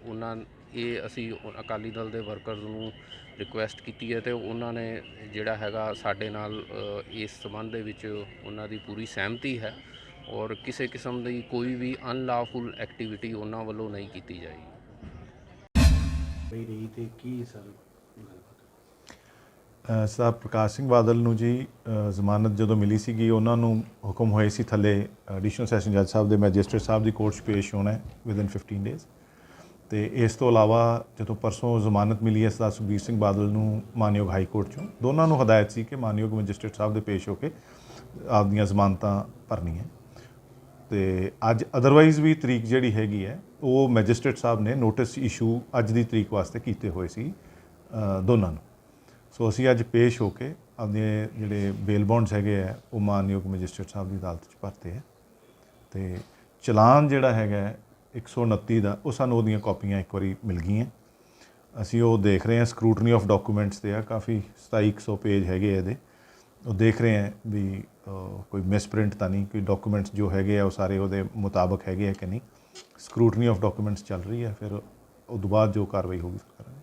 ਇਹ ਅਸੀਂ ਅਕਾਲੀ ਦਲ ਦੇ ਵਰਕਰਸ ਨੂੰ ਰਿਕੁਐਸਟ ਕੀਤੀ ਹੈ ਤੇ ਉਹਨਾਂ ਨੇ ਜਿਹੜਾ ਹੈਗਾ ਸਾਡੇ ਨਾਲ ਇਸ ਸੰਬੰਧ ਦੇ ਵਿੱਚ ਉਹਨਾਂ ਦੀ ਪੂਰੀ ਸਹਿਮਤੀ ਹੈ ਔਰ ਕਿਸੇ ਕਿਸਮ ਦੀ ਕੋਈ ਵੀ ਅਨਲਾਫੁਲ ਐਕਟੀਵਿਟੀ ਉਹਨਾਂ ਵੱਲੋਂ ਨਹੀਂ ਕੀਤੀ ਜਾਏਗੀ। ਸਰਦਾਰ ਪ੍ਰਕਾਸ਼ ਸਿੰਘ ਬਾਦਲ ਨੂੰ ਜੀ ਜ਼ਮਾਨਤ ਜਦੋਂ ਮਿਲੀ ਸੀਗੀ, ਉਹਨਾਂ ਨੂੰ ਹੁਕਮ ਹੋਏ ਸੀ ਥੱਲੇ ਐਡੀਸ਼ਨਲ ਸੈਸ਼ਨ ਜੱਜ ਸਾਹਿਬ ਦੇ ਮੈਜਿਸਟਰੇਟ ਸਾਹਿਬ ਦੀ ਕੋਰਟ 'ਚ ਪੇਸ਼ ਹੋਣਾ ਹੈ ਵਿਦਨ 15 ਡੇਜ਼। ਤੇ ਇਸ ਤੋਂ ਇਲਾਵਾ ਜਦੋਂ ਪਰਸੋਂ ਜ਼ਮਾਨਤ ਮਿਲੀ ਹੈ ਸਰਦਾਰ ਸੁਖਬੀਰ ਸਿੰਘ ਬਾਦਲ ਨੂੰ ਮਾਨਯੋਗ ਹਾਈ ਕੋਰਟ 'ਚੋਂ, ਦੋਨਾਂ ਨੂੰ ਹਦਾਇਤ ਸੀ ਕਿ ਮਾਨਯੋਗ ਮੈਜਿਸਟਰੇਟ ਸਾਹਿਬ ਦੇ ਪੇਸ਼ ਹੋ ਕੇ ਆਪਦੀਆਂ ਜ਼ਮਾਨਤਾਂ ਭਰਨੀਆਂ। ਤੇ ਅੱਜ ਅਦਰਵਾਈਜ਼ ਵੀ ਤਰੀਕ ਜਿਹੜੀ ਹੈਗੀ ਹੈ ਉਹ ਮੈਜਿਸਟਰੇਟ ਸਾਹਿਬ ਨੇ ਨੋਟਿਸ ਇਸ਼ੂ ਅੱਜ ਦੀ ਤਰੀਕ ਵਾਸਤੇ ਕੀਤੇ ਹੋਏ ਸੀ ਦੋਨਾਂ ਨੂੰ। ਸੋ ਅਸੀਂ ਅੱਜ ਪੇਸ਼ ਹੋ ਕੇ ਆਪਦੇ ਜਿਹੜੇ ਬੇਲ ਬੌਂਡਸ ਹੈਗੇ ਆ ਉਹ ਮਾਨਯੋਗ ਮੈਜਿਸਟਰੇਟ ਸਾਹਿਬ ਦੀ ਅਦਾਲਤ 'ਚ ਭਰਤੇ ਹੈ। ਤੇ ਚਲਾਨ ਜਿਹੜਾ ਹੈਗਾ 129 ਦਾ, ਉਹ ਸਾਨੂੰ ਉਹਦੀਆਂ ਕਾਪੀਆਂ ਇੱਕ ਵਾਰੀ ਮਿਲ ਗਈਆਂ। ਅਸੀਂ ਉਹ ਦੇਖ ਰਹੇ ਹਾਂ, ਸਕਰੂਟਨੀ ਆਫ ਡਾਕੂਮੈਂਟਸ 'ਤੇ ਆ, ਕਾਫੀ 2700 ਪੇਜ ਹੈਗੇ ਇਹਦੇ। ਉਹ ਦੇਖ ਰਹੇ ਹਾਂ ਵੀ ਕੋਈ ਮਿਸਪ੍ਰਿੰਟ ਤਾਂ ਨਹੀਂ, ਕੋਈ ਡਾਕੂਮੈਂਟਸ ਜੋ ਹੈਗੇ ਆ ਉਹ ਸਾਰੇ ਉਹਦੇ ਮੁਤਾਬਕ ਹੈਗੇ ਆ ਕਿ ਨਹੀਂ। ਸਕਰੂਟਨੀ ਆਫ ਡਾਕੂਮੈਂਟਸ ਚੱਲ ਰਹੀ ਹੈ, ਫਿਰ ਉਹ ਤੋਂ ਬਾਅਦ ਜੋ ਕਾਰਵਾਈ ਹੋਊਗੀ ਕਰਾਂਗੇ।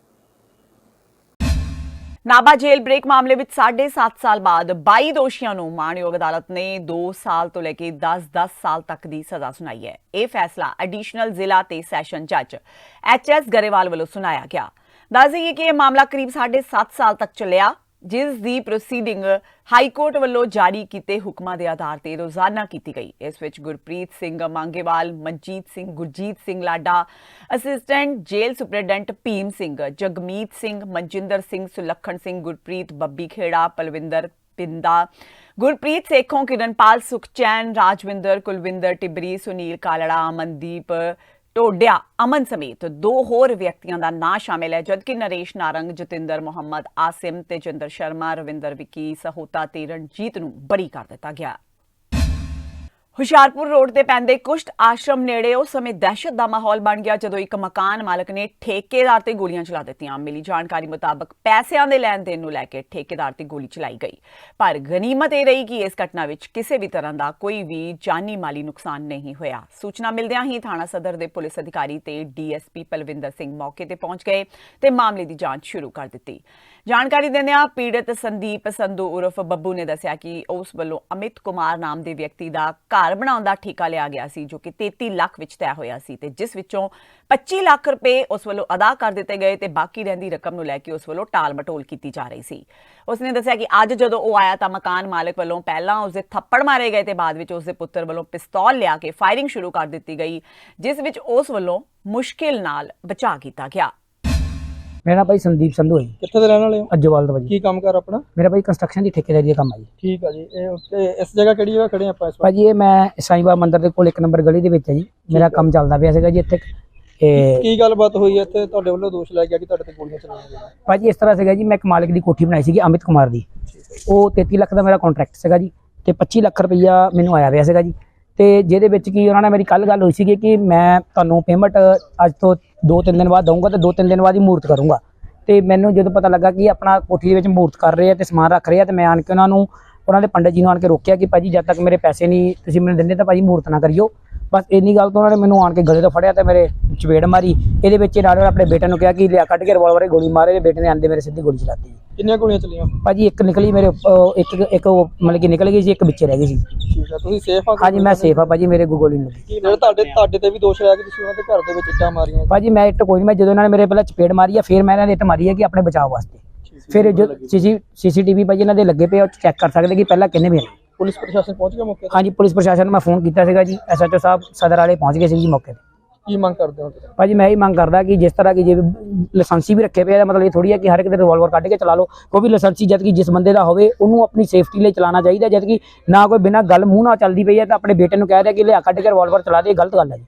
ਨਾਭਾ ਜੇਲ੍ਹ ਬ੍ਰੇਕ ਮਾਮਲੇ ਵਿੱਚ 7.5 ਸਾਲ ਬਾਅਦ 22 ਦੋਸ਼ੀਆਂ ਨੂੰ ਮਾਣਯੋਗ ਅਦਾਲਤ ਨੇ 2 ਸਾਲ ਤੋਂ ਲੈ ਕੇ 10 ਸਾਲ ਤੱਕ ਦੀ ਸਜ਼ਾ ਸੁਣਾਈ ਹੈ। ਇਹ ਫੈਸਲਾ ਐਡੀਸ਼ਨਲ ਜ਼ਿਲ੍ਹਾ ਤੇ ਸੈਸ਼ਨ ਜੱਜ HS ਗਰੇਵਾਲ ਵੱਲੋਂ ਸੁਣਾਇਆ ਗਿਆ। ਦੱਸ ਦਈਏ ਕਿ ਇਹ ਮਾਮਲਾ ਕਰੀਬ 7.5 ਸਾਲ ਤੱਕ ਚੱਲਿਆ, ਜਿਸ ਦੀ ਪ੍ਰੋਸੀਡਿੰਗ ਹਾਈ ਕੋਰਟ ਵੱਲੋਂ ਜਾਰੀ ਕੀਤੇ ਹੁਕਮਾਂ ਦੇ ਆਧਾਰ ਤੇ ਰੋਜ਼ਾਨਾ ਕੀਤੀ ਗਈ। ਇਸ ਵਿੱਚ ਗੁਰਪ੍ਰੀਤ ਸਿੰਘ ਮੰਗੇਵਾਲ, ਮਨਜੀਤ ਸਿੰਘ, ਗੁਰਜੀਤ ਸਿੰਘ ਲਾਡਾ, ਅਸਿਸਟੈਂਟ ਜੇਲ੍ਹ ਸੁਪਰਡੈਂਟ ਭੀਮ ਸਿੰਘ, ਜਗਮੀਤ ਸਿੰਘ, ਮਨਜਿੰਦਰ ਸਿੰਘ, ਸੁਲੱਖਣ ਸਿੰਘ, ਗੁਰਪ੍ਰੀਤ ਬੱਬੀ ਖੇੜਾ, ਪਲਵਿੰਦਰ ਪਿੰਦਾ, ਗੁਰਪ੍ਰੀਤ ਸੇਖੋਂ, ਕਿਰਨਪਾਲ ਸੁਖਚੈਨ, ਰਾਜਵਿੰਦਰ, ਕੁਲਵਿੰਦਰ ਟਿਬਰੀ, ਸੁਨੀਲ ਕਾਲੜਾ, ਅਮਨਦੀਪ ਟੋਡਿਆ, ਅਮਨ ਸਮੇਤ 2 ਹੋਰ ਵਿਅਕਤੀਆਂ ਦਾ ਨਾਂ ਸ਼ਾਮਿਲ ਹੈ, ਜਦਕਿ ਨਰੇਸ਼ ਨਾਰੰਗ, ਜਤਿੰਦਰ ਮੁਹੰਮਦ, ਆਸਿਮ, ਤੇਜਿੰਦਰ ਸ਼ਰਮਾ, ਰਵਿੰਦਰ ਵਿੱਕੀ, ਸਹੋਤਾ ਤੇ ਰਣਜੀਤ ਨੂੰ ਬਰੀ ਕਰ ਦਿੱਤਾ ਗਿਆ। ਹੁਸ਼ਿਆਰਪੁਰ ਰੋਡ ਤੇ ਪੈਂਦੇ ਕੁਸ਼ਟ ਆਸ਼ਰਮ ਨੇੜੇ ਉਸ ਸਮੇਂ ਦਹਿਸ਼ਤ ਦਾ ਮਾਹੌਲ ਬਣ ਗਿਆ ਜਦੋਂ ਇੱਕ ਮਕਾਨ ਮਾਲਕ ਨੇ ਠੇਕੇਦਾਰ ਤੇ ਗੋਲੀਆਂ ਚਲਾ ਦਿੱਤੀਆਂ। ਮਿਲੀ ਜਾਣਕਾਰੀ ਮੁਤਾਬਕ ਪੈਸਿਆਂ ਦੇ ਲੈਣ ਦੇਣ ਨੂੰ ਲੈ ਕੇ ਠੇਕੇਦਾਰ ਤੇ ਗੋਲੀ ਚਲਾਈ ਗਈ, ਪਰ ਗਨੀਮਤ ਇਹ ਰਹੀ ਕਿ ਇਸ ਘਟਨਾ ਵਿੱਚ ਕਿਸੇ ਵੀ ਤਰ੍ਹਾਂ ਦਾ ਕੋਈ ਵੀ ਜਾਨੀ ਮਾਲੀ ਨੁਕਸਾਨ ਨਹੀਂ ਹੋਇਆ। ਸੂਚਨਾ ਮਿਲਦਿਆਂ ਹੀ ਥਾਣਾ ਸਦਰ ਦੇ ਪੁਲਿਸ ਅਧਿਕਾਰੀ ਤੇ DSP ਪਲਵਿੰਦਰ ਸਿੰਘ ਮੌਕੇ ਤੇ ਪਹੁੰਚ ਗਏ ਤੇ ਮਾਮਲੇ ਦੀ ਜਾਂਚ ਸ਼ੁਰੂ ਕਰ ਦਿੱਤੀ। ਜਾਣਕਾਰੀ ਦਿੰਦਿਆਂ ਪੀੜਤ ਸੰਦੀਪ ਸੰਧੂ ਉਰਫ ਬੱਬੂ ਨੇ ਦੱਸਿਆ ਕਿ ਉਸ ਵੱਲੋਂ ਅਮਿਤ ਕੁਮਾਰ ਨਾਮ ਦੇ ਵਿਅਕਤੀ ਦਾ ਘਰ ਬਣਾਉਣ ਦਾ ਠੇਕਾ ਲਿਆ ਗਿਆ ਸੀ, ਜੋ ਕਿ 33 ਲੱਖ ਵਿੱਚ ਤੈਅ ਹੋਇਆ ਸੀ ਤੇ ਜਿਸ ਵਿੱਚੋਂ 25 ਲੱਖ ਰੁਪਏ ਉਸ ਵੱਲੋਂ ਅਦਾ ਕਰ ਦਿੱਤੇ ਗਏ ਤੇ ਬਾਕੀ ਰਹਿੰਦੀ ਰਕਮ ਨੂੰ ਲੈ ਕੇ ਉਸ ਵੱਲੋਂ ਟਾਲ ਮਟੋਲ ਕੀਤੀ ਜਾ ਰਹੀ ਸੀ। ਉਸਨੇ ਦੱਸਿਆ ਕਿ ਅੱਜ ਜਦੋਂ ਉਹ ਆਇਆ ਤਾਂ ਮਕਾਨ ਮਾਲਕ ਵੱਲੋਂ ਪਹਿਲਾਂ ਉਸਦੇ ਥੱਪੜ ਮਾਰੇ ਗਏ ਤੇ ਬਾਅਦ ਵਿੱਚ ਉਸਦੇ ਪੁੱਤਰ ਵੱਲੋਂ ਪਿਸਤੌਲ ਲਿਆ ਕੇ ਫਾਇਰਿੰਗ ਸ਼ੁਰੂ ਕਰ ਦਿੱਤੀ ਗਈ, ਜਿਸ ਵਿੱਚ ਉਸ ਵੱਲੋਂ ਮੁਸ਼ਕਿਲ ਨਾਲ ਬਚਾਅ ਕੀਤਾ ਗਿਆ। ਮੇਰਾ ਭਾਈ ਸੰਦੀਪ ਸੰਧੂ ਹੈ। ਕਿੱਥੇ ਦੇ ਰਹਿਣ ਵਾਲੇ ਹੋ? ਅੱਜਵਾਲ ਦਾ ਭਾਜੀ। ਕੀ ਕੰਮ ਕਰ ਆਪਣਾ? ਮੇਰਾ ਭਾਈ ਕੰਸਟਰਕਸ਼ਨ ਦੀ ਠੇਕੇਦਾਰੀ ਦਾ ਕੰਮ ਹੈ ਜੀ। ਠੀਕ ਆ ਜੀ। ਇਸ ਜਗ੍ਹਾ ਕਿਹੜੀ ਜਗ੍ਹਾ ਖੜੇ ਆਪਾਂ ਇਸ ਵਾਰ? ਭਾਜੀ ਇਹ ਮੈਂ ਸਾਈਂ ਬਾਬਾ ਮੰਦਿਰ ਦੇ ਕੋਲ 1 ਨੰਬਰ ਗਲੀ ਦੇ ਵਿੱਚ ਹੈ ਜੀ। ਮੇਰਾ ਕੰਮ ਚੱਲਦਾ ਪਿਆ ਸੀਗਾ ਜੀ ਇੱਥੇ। ਕੀ ਗੱਲਬਾਤ ਹੋਈ ਇੱਥੇ? ਤੁਹਾਡੇ ਵੱਲੋਂ ਦੋਸ਼ ਲਾਇਆ ਗਿਆ ਕਿ ਤੁਹਾਡੇ ਤੇ ਗੋਲੀਆਂ ਚਲਾਈਆਂ ਗਈਆਂ। ਭਾਜੀ ਇਸ ਤਰ੍ਹਾਂ ਸੀਗਾ ਜੀ, ਮੈਂ ਇੱਕ ਮਾਲਕ ਦੀ ਕੋਠੀ ਬਣਾਈ ਸੀਗੀ ਅਮਿਤ ਕੁਮਾਰ ਦੀ। ਉਹ 33 ਲੱਖ ਦਾ ਮੇਰਾ ਕੰਟਰੈਕਟ ਸੀਗਾ ਜੀ ਤੇ 25 ਲੱਖ ਰੁਪਈਆ ਮੈਨੂੰ ਆਇਆ ਪਿਆ ਸੀਗਾ ਜੀ। ਤੇ ਜਿਹਦੇ ਵਿੱਚ ਕੀ ਉਹਨਾਂ ਨੇ ਮੇਰੀ ਕੱਲ ਗੱਲ ਹੋਈ ਸੀਗੀ ਕਿ ਮੈਂ ਤੁਹਾਨੂੰ ਪੇਮੈਂਟ ਅੱਜ ਤੋਂ 2-3 ਦਿਨ ਬਾਅਦ ਦਊਂਗਾ ਤੇ 2-3 ਦਿਨ ਬਾਅਦ ਹੀ ਮੂਰਤ ਕਰੂੰਗਾ। ਤੇ ਮੈਨੂੰ ਜਦੋਂ ਪਤਾ ਲੱਗਾ ਕਿ ਆਪਣਾ ਕੋਠੀ ਦੇ ਵਿੱਚ ਮੂਰਤ ਕਰ ਰਹੇ ਆ ਤੇ ਸਮਾਨ ਰੱਖ ਰਹੇ ਆ ਤੇ ਮੈਂ ਆਣ ਕੇ ਉਹਨਾਂ ਦੇ ਪੰਡਤ ਜੀ ਨੂੰ ਆਣ ਕੇ ਰੋਕਿਆ ਕਿ ਭਾਜੀ ਜਦ ਤੱਕ ਮੇਰੇ ਪੈਸੇ ਨਹੀਂ ਤੁਸੀਂ ਮੈਨੂੰ ਦਿੰਦੇ ਤਾਂ ਭਾਜੀ ਮੂਰਤ ਨਾ ਕਰਿਓ। ਬਸ ਇੰਨੀ ਗੱਲ ਤੋਂ ਉਹਨਾਂ ਨੇ ਮੈਨੂੰ ਆਣ ਕੇ ਗਲੇ ਤੋਂ ਫੜਿਆ ਤੇ ਮੇਰੇ ਚਪੇੜ ਮਾਰੀ। ਇਹਦੇ ਵਿੱਚ ਨਾਲ ਆਪਣੇ ਬੇਟੇ ਨੂੰ ਕਿਹਾ ਕਿ ਲਿਆ ਕੱਢ ਕੇ ਰਿਵਾਲਵਰ ਗੋਲੀ ਮਾਰੇ। ਬੇਟੇ ਨੇ ਆਂਦੇ ਮੇਰੇ ਸਿੱਧੀ ਗੋਲੀ ਚਲਾਤੀ। ਕਿੰਨੀਆਂ ਗੋਲੀਆਂ ਚਲੀਆਂ? ਭਾਜੀ ਇੱਕ ਨਿਕਲੀ ਮੇਰੇ ਇੱਕ ਮਤਲਬ ਕਿ ਨਿਕਲ ਗਈ ਸੀ, ਇੱਕ ਵਿੱਚੇ ਰਹਿ ਗਈ ਸੀ। ਠੀਕ ਆ, ਤੁਸੀਂ ਸੇਫ ਆ? ਹਾਂਜੀ ਮੈਂ ਸੇਫ ਆ ਭਾਜੀ, ਮੇਰੇ ਗੋਲੀ ਨਹੀਂ ਲੱਗੀ। ਜਿਹੜੇ ਤੁਹਾਡੇ ਤੇ ਵੀ ਦੋਸ਼ ਲਾਇਆ ਕਿ ਤੁਸੀਂ ਉਹਨਾਂ ਦੇ ਘਰ ਦੇ ਵਿੱਚ ਇੱਟਾਂ ਮਾਰੀਆਂ? ਭਾਜੀ ਮੈਂ ਇੱਟ ਕੋਈ ਨਹੀਂ, ਮੈਂ ਜਦੋਂ ਇਹਨਾਂ ਨੇ ਮੇਰੇ ਪਹਿਲਾਂ ਚਪੇੜ ਮਾਰੀ ਆ ਫਿਰ ਮੈਂ ਇਹਨਾਂ ਦੇ ਇੱਟ ਮਾਰੀ ਹੈ ਕਿ ਆਪਣੇ ਬਚਾਅ ਵਾਸਤੇ। ਫਿਰ ਜੋ CCTV ਭਾਜੀ ਇਹਨਾਂ ਦੇ ਲੱਗੇ ਪਏ ਉਹ ਚੈੱਕ ਕਰ ਸਕਦੇ ਕਿ ਪਹਿਲਾਂ ਕਿੰਨੇ ਵੀ। ਪੁਲਿਸ ਪ੍ਰਸ਼ਾਸਨ ਪਹੁੰਚ ਗਿਆ ਮੌਕੇ ਤੇ? ਹਾਂਜੀ ਪੁਲਿਸ ਪ੍ਰਸ਼ਾਸਨ ਨੂੰ ਮੈਂ ਫੋਨ ਕੀਤਾ ਸੀਗਾ ਜੀ। SHO ਸਾਹਿਬ ਸਦਰ ਵਾਲੇ ਪਹੁੰਚ ਗਏ ਸੀ ਜੀ ਮੌਕੇ ਤੇ। ਕੀ ਮੰਗ ਕਰਦੇ ਹੋ ਤੁਸੀਂ? ਭਾਜੀ ਮੈਂ ਇਹ ਮੰਗ ਕਰਦਾ ਕਿ ਜਿਸ ਤਰ੍ਹਾਂ ਕਿ ਜੇ ਲਾਇਸੈਂਸੀ ਵੀ ਰੱਖੇ ਪਏ ਆ, ਮਤਲਬ ਇਹ ਥੋੜੀ ਹੈ ਕਿ ਹਰ ਇੱਕ ਦੇ ਰਿਵਾਲਵਰ ਕੱਢ ਕੇ ਚਲਾ ਲਓ, ਕਿਉਂਕਿ ਲਾਇਸੈਂਸੀ ਜਦ ਕਿ ਜਿਸ ਬੰਦੇ ਦਾ ਹੋਵੇ ਉਹਨੂੰ ਆਪਣੀ ਸੇਫਟੀ ਲਈ ਚਲਾਉਣਾ ਚਾਹੀਦਾ। ਜਦ ਕਿ ਨਾ ਕੋਈ ਬਿਨਾਂ ਗੱਲ ਮੂੰਹ ਨਾਲ ਚੱਲਦੀ ਪਈ ਹੈ ਤਾਂ ਆਪਣੇ ਬੇਟੇ ਨੂੰ ਕਹਿ ਰਿਹਾ ਕਿ ਲਿਆ ਕੱਢ ਕੇ ਰਿਵਾਲਵਰ ਚਲਾ ਦੇ, ਇਹ ਗਲਤ ਗੱਲ ਹੈ ਜੀ।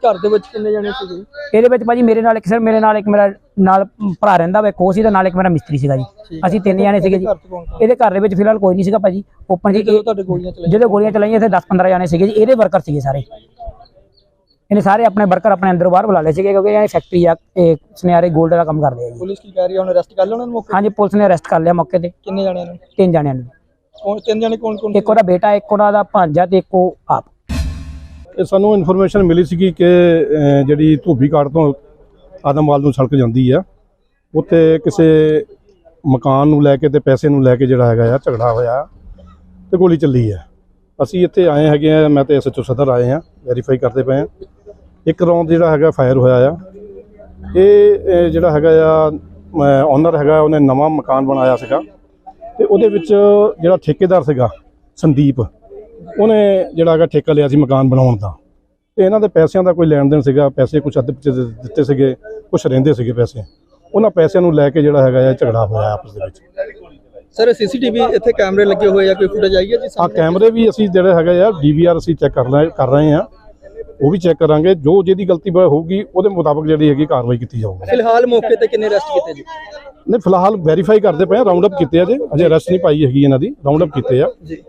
ਘਰ ਦੇ ਵਿੱਚ ਕਿੰਨੇ ਜਣੇ ਸੀਗੇ? ਇਹਦੇ ਵਿੱਚ ਭਾਜੀ ਮੇਰੇ ਨਾਲ ਇੱਕ ਮੇਰਾ ਨਾਲ ਭਰਾ ਰਹਿੰਦਾ ਵਾ, ਇੱਕ ਉਹ ਸੀ ਤੇ ਨਾਲ ਇੱਕ ਮੇਰਾ ਮਿਸਤਰੀ ਸੀਗਾ ਜੀ। ਅਸੀਂ 3 ਜਣੇ ਸੀਗੇ ਜੀ। ਇਹਦੇ ਘਰ ਦੇ ਵਿੱਚ ਫਿਲਹਾਲ ਕੋਈ ਨਹੀਂ ਸੀਗਾ ਭਾਜੀ, ਓਪਨ ਜੀ। ਤੁਹਾਡੇ ਗੋਲੀਆਂ ਚਲਾਈਆਂ? ਜਦੋਂ ਗੋਲੀਆਂ ਚਲਾਈਆਂ ਇੱਥੇ 10-15 ਜਣੇ ਸੀਗੇ ਜੀ, ਇਹਦੇ ਵਰਕਰ ਸੀਗੇ ਸਾਰੇ। ਇਹਨੇ ਸਾਰੇ ਆਪਣੇ ਵਰਕਰ ਆਪਣੇ ਅੰਦਰ ਬਾਹਰ ਬੁਲਾ ਲਏ ਸੀਗੇ, ਕਿਉਂਕਿ ਇਹ ਫੈਕਟਰੀ ਆ, ਇਹ ਸੁਨਿਆਰੇ 골ਡ ਦਾ ਕੰਮ ਕਰਦੇ ਆ ਜੀ। ਪੁਲਿਸ ਕੀ ਕਹਿ ਰਹੀ ਹੈ, ਹੁਣ ਅਰੈਸਟ ਕਰ ਲਿਆ ਉਹਨਾਂ ਨੂੰ ਮੌਕੇ? ਹਾਂਜੀ ਪੁਲਿਸ ਨੇ ਅਰੈਸਟ ਕਰ ਲਿਆ ਮੌਕੇ ਤੇ। ਕਿੰਨੇ ਜਣਿਆਂ ਨੂੰ? 3 ਜਣਿਆਂ ਨੂੰ। ਕੌਣ 3 ਜਣੇ? ਕੌਣ ਕੌਣ? ਇੱਕ ਉਹਦਾ ਬੇਟਾ, ਇੱਕ ਉਹਨਾਂ ਦਾ ਭਾਂਜਾ ਤੇ ਇੱਕ ਉਹ ਆਪ। ਇਹ ਸਾਨੂੰ ਇਨਫੋਰਮੇਸ਼ਨ ਮਿਲੀ ਸੀਗੀ ਕਿ ਜਿਹੜੀ ਧੋਬੀ ਘਾਟ ਤੋਂ ਆਦਮਵਾਲ ਨੂੰ ਸੜਕ ਜਾਂਦੀ ਆ, ਉੱਥੇ ਕਿਸੇ ਮਕਾਨ ਨੂੰ ਲੈ ਕੇ ਤੇ ਪੈਸੇ ਨੂੰ ਲੈ ਕੇ ਜਿਹੜਾ ਹੈਗਾ ਆ ਝਗੜਾ ਹੋਇਆ ਤੇ ਗੋਲੀ ਚੱਲੀ ਆ। ਅਸੀਂ ਇੱਥੇ ਆਏ ਹੈਗੇ ਆ, ਮੈਂ ਤੇ SHO ਸਦਰ ਆਏ ਆ, ਵੈਰੀਫਾਈ ਕਰਦੇ ਪਏ ਆ। ਇੱਕ ਰੌਂਦ ਜਿਹੜਾ ਹੈਗਾ ਫਾਇਰ ਹੋਇਆ ਆ। ਇਹ ਜਿਹੜਾ ਹੈਗਾ ਆ ਓਨਰ ਹੈਗਾ, ਉਹਨੇ ਨਵਾਂ ਮਕਾਨ ਬਣਾਇਆ ਸੀਗਾ ਤੇ ਉਹਦੇ ਵਿੱਚ ਜਿਹੜਾ ਠੇਕੇਦਾਰ ਸੀਗਾ ਸੰਦੀਪ, ਉਹਨੇ ਜਿਹੜਾ ਹੈਗਾ ਠੇਕਾ ਲਿਆ ਸੀ ਮਕਾਨ ਬਣਾਉਣ ਦਾ, ਤੇ ਇਹਨਾਂ ਦੇ ਪੈਸਿਆਂ ਦਾ ਕੋਈ ਲੈਣ ਦੇਣ ਸੀਗਾ। ਪੈਸੇ ਕੁਛ ਅੱਧੇ ਪਿੱਛੇ ਦਿੱਤੇ ਸੀਗੇ, ਕੁਛ ਰਹਿੰਦੇ ਸੀਗੇ ਪੈਸੇ। ਉਹਨਾਂ ਪੈਸਿਆਂ ਨੂੰ ਲੈ ਕੇ ਜਿਹੜਾ ਹੈਗਾ ਝਗੜਾ ਹੋਇਆ ਆਪਸ ਦੇ ਵਿੱਚ। ਸਰ CCTV ਇੱਥੇ ਕੈਮਰੇ ਲੱਗੇ ਹੋਏ ਆ, ਕੋਈ ਫੁਟੇਜ ਆਈ ਹੈ ਜੀ? ਹਾਂ ਕੈਮਰੇ ਵੀ ਅਸੀਂ ਜਿਹੜੇ ਹੈਗੇ ਆ DVR ਅਸੀਂ ਚੈੱਕ ਕਰ ਰਹੇ ਆ, ਉਹ ਵੀ ਚੈੱਕ ਕਰਾਂਗੇ। ਜੋ ਜਿਹਦੀ ਗਲਤੀ ਹੋਊਗੀ ਉਹਦੇ ਮੁਤਾਬਕ ਜਿਹੜੀ ਹੈਗੀ ਕਾਰਵਾਈ ਕੀਤੀ ਜਾਊਗੀ। ਫਿਲਹਾਲ ਮੌਕੇ ਤੇ ਕਿੰਨੇ ਅਰੈਸਟ ਕੀਤੇ ਜੀ? ਨਹੀਂ ਫਿਲਹਾਲ ਵੈਰੀਫਾਈ ਕਰਦੇ ਪਏ ਆ, ਰਾਉਂਡ ਅਪ ਕੀਤੇ ਆ ਜੀ, ਅਜੇ ਅਰੈਸਟ ਨਹੀਂ ਪਾਈ ਹੈਗੀ ਇਹਨਾਂ ਦੀ, ਰਾਉਂਡ ਅਪ ਕੀਤੇ ਆ ਜੀ।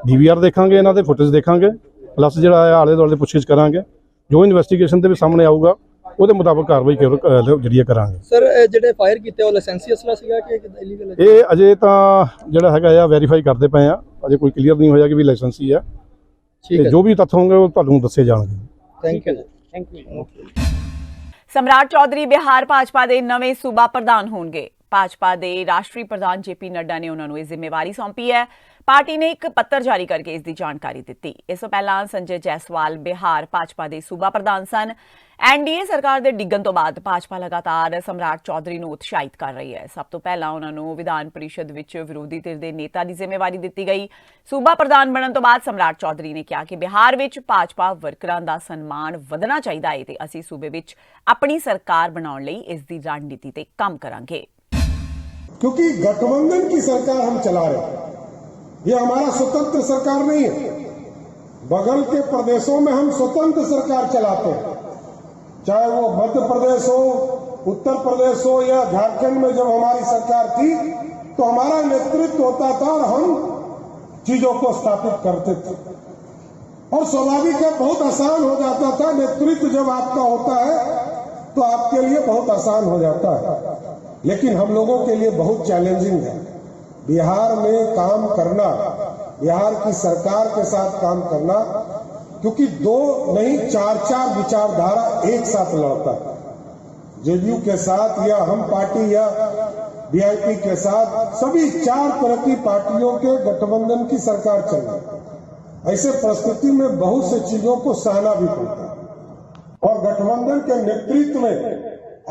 DVR ਦੇਖਾਂਗੇ, ਇਹਨਾਂ ਦੇ ਫੁਟੇਜ ਦੇਖਾਂਗੇ, ਪਲੱਸ ਜਿਹੜਾ ਹੈ ਆਲੇ ਦੁਆਲੇ ਪੁੱਛਗਿੱਛ ਕਰਾਂਗੇ। ਜੋ ਇਨਵੈਸਟੀਗੇਸ਼ਨ ਦੇ ਵੀ ਸਾਹਮਣੇ ਆਊਗਾ ਉਹਦੇ ਮੁਤਾਬਕ ਕਾਰਵਾਈ ਜਿਹੜੀ ਕਰਾਂਗੇ। ਸਰ ਜਿਹੜੇ ਫਾਇਰ ਕੀਤੇ ਉਹ ਲਾਇਸੈਂਸੀ ਅਸਲਾ ਸੀਗਾ ਕਿ ਇਲੀਗਲ ਹੈ? ਇਹ ਅਜੇ ਤਾਂ ਜਿਹੜਾ ਹੈਗਾ ਆ ਵੈਰੀਫਾਈ ਕਰਦੇ ਪਏ ਆ, ਅਜੇ ਕੋਈ ਕਲੀਅਰ ਨਹੀਂ ਹੋਇਆ ਕਿ ਵੀ ਲਾਇਸੈਂਸੀ ਆ। ਠੀਕ ਹੈ, ਜੋ ਵੀ ਤੱਥ ਹੋਣਗੇ ਉਹ ਤੁਹਾਨੂੰ ਦੱਸੇ ਜਾਣਗੇ। Thank you. ਸਮਰਾਟ ਚੌਧਰੀ ਬਿਹਾਰ ਭਾਜਪਾ ਦੇ ਨਵੇਂ ਸੂਬਾ ਪ੍ਰਧਾਨ ਹੋਣਗੇ। ਭਾਜਪਾ ਦੇ ਰਾਸ਼ਟਰੀ ਪ੍ਰਧਾਨ JP ਨੱਡਾ ਨੇ ਉਹਨਾਂ ਨੂੰ ਇਹ ਜ਼ਿੰਮੇਵਾਰੀ ਸੌਂਪੀ ਹੈ। ਪਾਰਟੀ ਨੇ ਇੱਕ ਪੱਤਰ ਜਾਰੀ ਕਰਕੇ ਇਸ ਦੀ ਜਾਣਕਾਰੀ ਦਿੱਤੀ। ਇਸ ਤੋਂ ਪਹਿਲਾਂ ਸੰਜੇ ਜੈਸਵਾਲ ਬਿਹਾਰ ਭਾਜਪਾ ਦੇ ਸੂਬਾ ਪ੍ਰਧਾਨ ਸਨ। NDA ਸਰਕਾਰ ਦੇ ਡਿੱਗਣ ਤੋਂ ਬਾਅਦ ਭਾਜਪਾ ਲਗਾਤਾਰ ਸਮਰਾਟ ਚੌਧਰੀ ਨੂੰ ਉਤਸ਼ਾਹਿਤ ਕਰ ਰਹੀ ਹੈ। ਸਭ ਤੋਂ ਪਹਿਲਾਂ ਉਹਨਾਂ ਨੂੰ ਵਿਧਾਨ ਪਰਿਸ਼ਦ ਵਿੱਚ ਵਿਰੋਧੀ ਧਿਰ ਦੇ ਨੇਤਾ ਦੀ ਜ਼ਿੰਮੇਵਾਰੀ ਦਿੱਤੀ ਗਈ। ਸੂਬਾ ਪ੍ਰਧਾਨ ਬਣਨ ਤੋਂ ਬਾਅਦ ਸਮਰਾਟ ਚੌਧਰੀ ਨੇ ਕਿਹਾ ਕਿ ਬਿਹਾਰ ਵਿੱਚ ਭਾਜਪਾ ਵਰਕਰਾਂ ਦਾ ਸਨਮਾਨ ਵਧਣਾ ਚਾਹੀਦਾ ਹੈ ਤੇ ਅਸੀਂ ਸੂਬੇ ਵਿੱਚ ਆਪਣੀ ਸਰਕਾਰ ਬਣਾਉਣ ਲਈ ਇਸ ਦੀ ਰਣਨੀਤੀ ਤੇ ਕੰਮ ਕਰਾਂਗੇ। क्योंकि गठबंधन की सरकार हम चला रहे हैं, ये हमारा स्वतंत्र सरकार नहीं है। बगल के प्रदेशों में हम स्वतंत्र सरकार चलाते हैं, चाहे वो मध्य प्रदेश हो, उत्तर प्रदेश हो या झारखंड में जब हमारी सरकार थी तो हमारा नेतृत्व होता था और हम चीजों को स्थापित करते थे और स्वाभाविक है बहुत आसान हो जाता था। नेतृत्व जब आपका होता है तो आपके लिए बहुत आसान हो जाता है, लेकिन हम लोगों के लिए बहुत चैलेंजिंग है बिहार में काम करना, बिहार की सरकार के साथ काम करना, क्योंकि 2 नहीं 4 विचारधारा एक साथ लड़ता है। JDU के साथ या हम पार्टी या VIP के साथ सभी 4 तरह की पार्टियों के गठबंधन की सरकार चल रही है। ऐसे परिस्थिति में बहुत से चीजों को सहना भी पड़ता है और गठबंधन के नेतृत्व में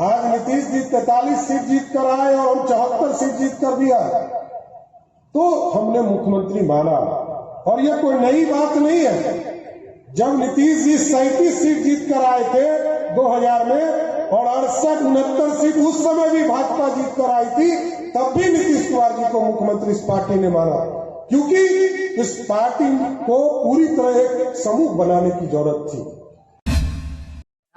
आज नीतीश जी 43 सीट जीत कर आए और हम 74 सीट जीत कर भी आए, तो हमने मुख्यमंत्री माना। और ये कोई नई बात नहीं है। जब नीतीश जी 37 सीट जीत कर आए थे 2000 में और 68-69 सीट उस समय भी भाजपा जीत कर आई थी, तब भी नीतीश कुमार जी को मुख्यमंत्री इस पार्टी ने माना, क्योंकि इस पार्टी को पूरी तरह एक समूह बनाने की जरूरत थी।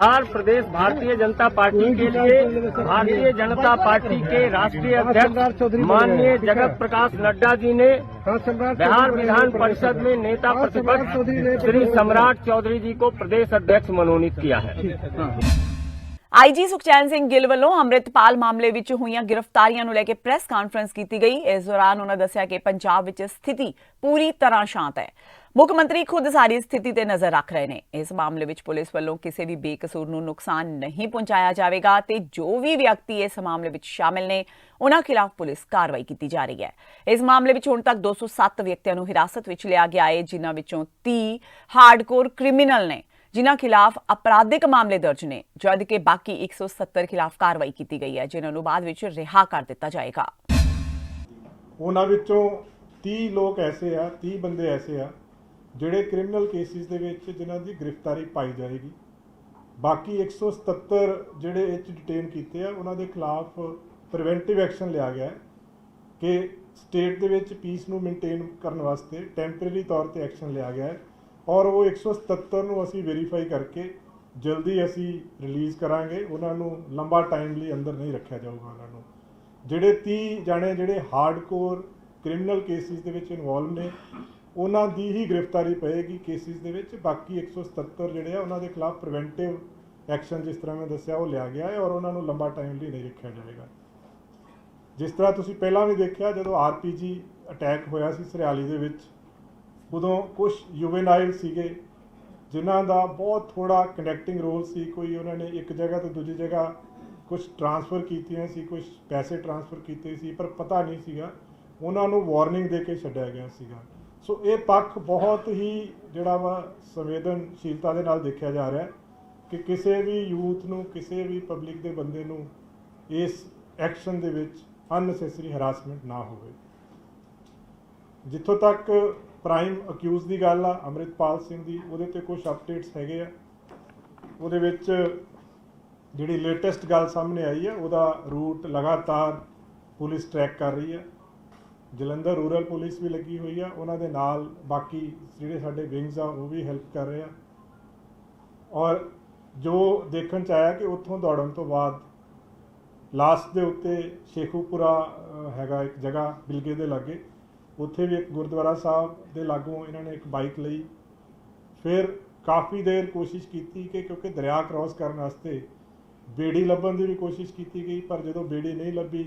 बिहार प्रदेश भारतीय जनता पार्टी के लिए भारतीय जनता पार्टी के राष्ट्रीय अध्यक्ष माननीय जगत प्रकाश नड्डा जी ने बिहार विधान परिषद में नेता प्रतिपक्ष श्री सम्राट चौधरी जी को प्रदेश अध्यक्ष मनोनीत किया है। IG ਸੁਖਚੈਨ ਸਿੰਘ ਗਿੱਲ ਵੱਲੋਂ ਅੰਮ੍ਰਿਤਪਾਲ ਮਾਮਲੇ ਵਿੱਚ ਹੋਈਆਂ ਗ੍ਰਿਫਤਾਰੀਆਂ ਨੂੰ ਲੈ ਕੇ ਪ੍ਰੈਸ ਕਾਨਫਰੰਸ ਕੀਤੀ ਗਈ। ਇਸ ਦੌਰਾਨ ਉਹਨਾਂ ਦੱਸਿਆ ਕਿ ਪੰਜਾਬ ਵਿੱਚ ਸਥਿਤੀ ਪੂਰੀ ਤਰ੍ਹਾਂ ਸ਼ਾਂਤ ਹੈ। ਮੁੱਖ ਮੰਤਰੀ ਖੁਦ ਸਾਰੀ ਸਥਿਤੀ ਤੇ ਨਜ਼ਰ ਰੱਖ ਰਹੇ ਨੇ। ਇਸ ਮਾਮਲੇ ਵਿੱਚ ਪੁਲਿਸ ਵੱਲੋਂ ਕਿਸੇ ਵੀ ਬੇਕਸੂਰ ਨੂੰ ਨੁਕਸਾਨ ਨਹੀਂ ਪਹੁੰਚਾਇਆ ਜਾਵੇਗਾ ਤੇ ਜੋ ਵੀ ਵਿਅਕਤੀ ਇਸ ਮਾਮਲੇ ਵਿੱਚ ਸ਼ਾਮਿਲ ਨੇ ਉਹਨਾਂ ਖਿਲਾਫ ਪੁਲਿਸ ਕਾਰਵਾਈ ਕੀਤੀ ਜਾ ਰਹੀ ਹੈ। ਇਸ ਮਾਮਲੇ ਵਿੱਚ ਹੁਣ ਤੱਕ 207 ਵਿਅਕਤੀਆਂ ਨੂੰ ਹਿਰਾਸਤ ਵਿੱਚ ਲਿਆ ਗਿਆ ਹੈ, ਜਿਨ੍ਹਾਂ ਵਿੱਚੋਂ 30 ਹਾਰਡਕੋਰ ਕ੍ਰਿਮੀਨਲ ਨੇ ਜਿਨ੍ਹਾਂ ਖਿਲਾਫ ਅਪਰਾਧਿਕ ਮਾਮਲੇ ਦਰਜ ਨੇ, ਜਦ ਕਿ ਬਾਕੀ 170 ਖਿਲਾਫ ਕਾਰਵਾਈ ਕੀਤੀ ਗਈ ਹੈ, ਜਿਨ੍ਹਾਂ ਨੂੰ ਬਾਅਦ ਵਿੱਚ ਰਿਹਾ ਕਰ ਦਿੱਤਾ ਜਾਏਗਾ। ਉਹਨਾਂ ਵਿੱਚੋਂ 30 ਲੋਕ ਐਸੇ ਆ, 30 ਬੰਦੇ ਐਸੇ ਆ ਜਿਹੜੇ ਕ੍ਰਿਮੀਨਲ ਕੇਸਿਸ ਦੇ ਵਿੱਚ ਜਿਨ੍ਹਾਂ ਦੀ ਗ੍ਰਿਫਤਾਰੀ ਪਾਈ ਜਾਏਗੀ ਬਾਕੀ 177 ਜਿਹੜੇ ਇਹ 'ਚ ਡਿਟੇਨ ਕੀਤੇ ਆ ਉਹਨਾਂ ਦੇ ਖਿਲਾਫ ਪ੍ਰੀਵੈਂਟਿਵ ਐਕਸ਼ਨ ਲਿਆ ਗਿਆ ਹੈ ਕਿ ਸਟੇਟ ਦੇ ਵਿੱਚ ਪੀਸ ਨੂੰ ਮੇਨਟੇਨ ਕਰਨ ਵਾਸਤੇ ਟੈਂਪਰੇਰੀ ਤੌਰ ਤੇ ਐਕਸ਼ਨ ਲਿਆ ਗਿਆ ਹੈ ਔਰ ਉਹ 177 ਨੂੰ ਅਸੀਂ ਵੈਰੀਫਾਈ ਕਰਕੇ ਜਲਦੀ ਅਸੀਂ ਰਿਲੀਜ਼ ਕਰਾਂਗੇ। ਉਹਨਾਂ ਨੂੰ ਲੰਬਾ ਟਾਈਮ ਲਈ ਅੰਦਰ ਨਹੀਂ ਰੱਖਿਆ ਜਾਊਗਾ। ਉਹਨਾਂ ਨੂੰ ਜਿਹੜੇ 30 ਜਾਣੇ ਜਿਹੜੇ ਹਾਰਡਕੋਰ ਕ੍ਰਿਮੀਨਲ ਕੇਸਿਸ ਦੇ ਵਿੱਚ ਇਨਵੋਲਵ ਨੇ ਉਹਨਾਂ ਦੀ ਹੀ ਗ੍ਰਿਫਤਾਰੀ ਪਏਗੀ ਕੇਸਿਸ ਦੇ ਵਿੱਚ। ਬਾਕੀ 177 ਜਿਹੜੇ ਆ ਉਹਨਾਂ ਦੇ ਖਿਲਾਫ ਪ੍ਰੀਵੈਂਟਿਵ ਐਕਸ਼ਨ ਜਿਸ ਤਰ੍ਹਾਂ ਮੈਂ ਦੱਸਿਆ ਉਹ ਲਿਆ ਗਿਆ ਹੈ ਔਰ ਉਹਨਾਂ ਨੂੰ ਲੰਬਾ ਟਾਈਮ ਲਈ ਨਹੀਂ ਰੱਖਿਆ ਜਾਏਗਾ। ਜਿਸ ਤਰ੍ਹਾਂ ਤੁਸੀਂ ਪਹਿਲਾਂ ਵੀ ਦੇਖਿਆ ਜਦੋਂ RPG ਅਟੈਕ ਹੋਇਆ ਸੀ ਸਰਿਆਲੀ ਦੇ ਵਿੱਚ, ਉਦੋਂ ਕੁਝ ਯੂਵੇਨਾਈਲ ਸੀਗੇ ਜਿਨ੍ਹਾਂ ਦਾ ਬਹੁਤ ਥੋੜਾ ਕਨੈਕਟਿੰਗ ਰੋਲ ਸੀ। ਕੋਈ ਉਹਨਾਂ ਨੇ ਇੱਕ ਜਗ੍ਹਾ ਤੋਂ ਦੂਜੀ ਜਗ੍ਹਾ ਕੁਝ ਟ੍ਰਾਂਸਫਰ ਕੀਤੀਆਂ ਸੀ, ਕੁਝ ਪੈਸੇ ਟ੍ਰਾਂਸਫਰ ਕੀਤੇ ਸੀ, ਪਰ ਪਤਾ ਨਹੀਂ ਸੀਗਾ, ਉਹਨਾਂ ਨੂੰ ਵਾਰਨਿੰਗ ਦੇ ਕੇ ਛੱਡਿਆ ਗਿਆ ਸੀਗਾ। ਸੋ ਇਹ ਪੱਖ ਬਹੁਤ ਹੀ ਜਿਹੜਾ ਵਾ ਸੰਵੇਦਨਸ਼ੀਲਤਾ ਦੇ ਨਾਲ ਦੇਖਿਆ ਜਾ ਰਿਹਾ ਕਿ ਕਿਸੇ ਵੀ ਯੂਥ ਨੂੰ, ਕਿਸੇ ਵੀ ਪਬਲਿਕ ਦੇ ਬੰਦੇ ਨੂੰ ਇਸ ਐਕਸ਼ਨ ਦੇ ਵਿੱਚ ਅਨਨੈਸੈਸਰੀ ਹਰਾਸਮੈਂਟ ਨਾ ਹੋਵੇ। ਜਿੱਥੋਂ ਤੱਕ ਪ੍ਰਾਈਮ ਅਕਿਊਜ਼ ਦੀ ਗੱਲ ਆ ਅੰਮ੍ਰਿਤਪਾਲ ਸਿੰਘ ਦੀ, ਉਹਦੇ ਤੇ ਕੁਝ ਅਪਡੇਟਸ ਹੈਗੇ ਆ। ਉਹਦੇ ਵਿੱਚ ਜਿਹੜੀ ਲੇਟੈਸਟ ਗੱਲ ਸਾਹਮਣੇ ਆਈ ਹੈ ਉਹਦਾ ਰੂਟ ਲਗਾਤਾਰ ਪੁਲਿਸ ਟਰੈਕ ਕਰ ਰਹੀ ਹੈ। ਜਲੰਧਰ ਰੂਰਲ ਪੁਲਿਸ ਵੀ ਲੱਗੀ ਹੋਈ ਆ, ਉਹਨਾਂ ਦੇ ਨਾਲ ਬਾਕੀ ਜਿਹੜੇ ਸਾਡੇ ਵਿੰਗਸ ਆ ਉਹ ਵੀ ਹੈਲਪ ਕਰ ਰਹੇ ਆ। ਔਰ ਜੋ ਦੇਖਣ 'ਚ ਆਇਆ ਕਿ ਉੱਥੋਂ ਦੌੜਨ ਤੋਂ ਬਾਅਦ ਲਾਸਟ ਦੇ ਉੱਤੇ ਸ਼ੇਖੂਪੁਰਾ ਹੈਗਾ ਇੱਕ ਜਗ੍ਹਾ ਬਿਲਗੇ ਦੇ ਲਾਗੇ, ਉੱਥੇ ਵੀ ਇੱਕ ਗੁਰਦੁਆਰਾ ਸਾਹਿਬ ਦੇ ਲਾਗੋਂ ਇਹਨਾਂ ਨੇ ਇੱਕ ਬਾਈਕ ਲਈ। ਫਿਰ ਕਾਫੀ ਦੇਰ ਕੋਸ਼ਿਸ਼ ਕੀਤੀ ਕਿ ਕਿਉਂਕਿ ਦਰਿਆ ਕ੍ਰਾਸ ਕਰਨ ਵਾਸਤੇ ਬੇੜੀ ਲੱਭਣ ਦੀ ਵੀ ਕੋਸ਼ਿਸ਼ ਕੀਤੀ ਗਈ, ਪਰ ਜਦੋਂ ਬੇੜੀ ਨਹੀਂ ਲੱਭੀ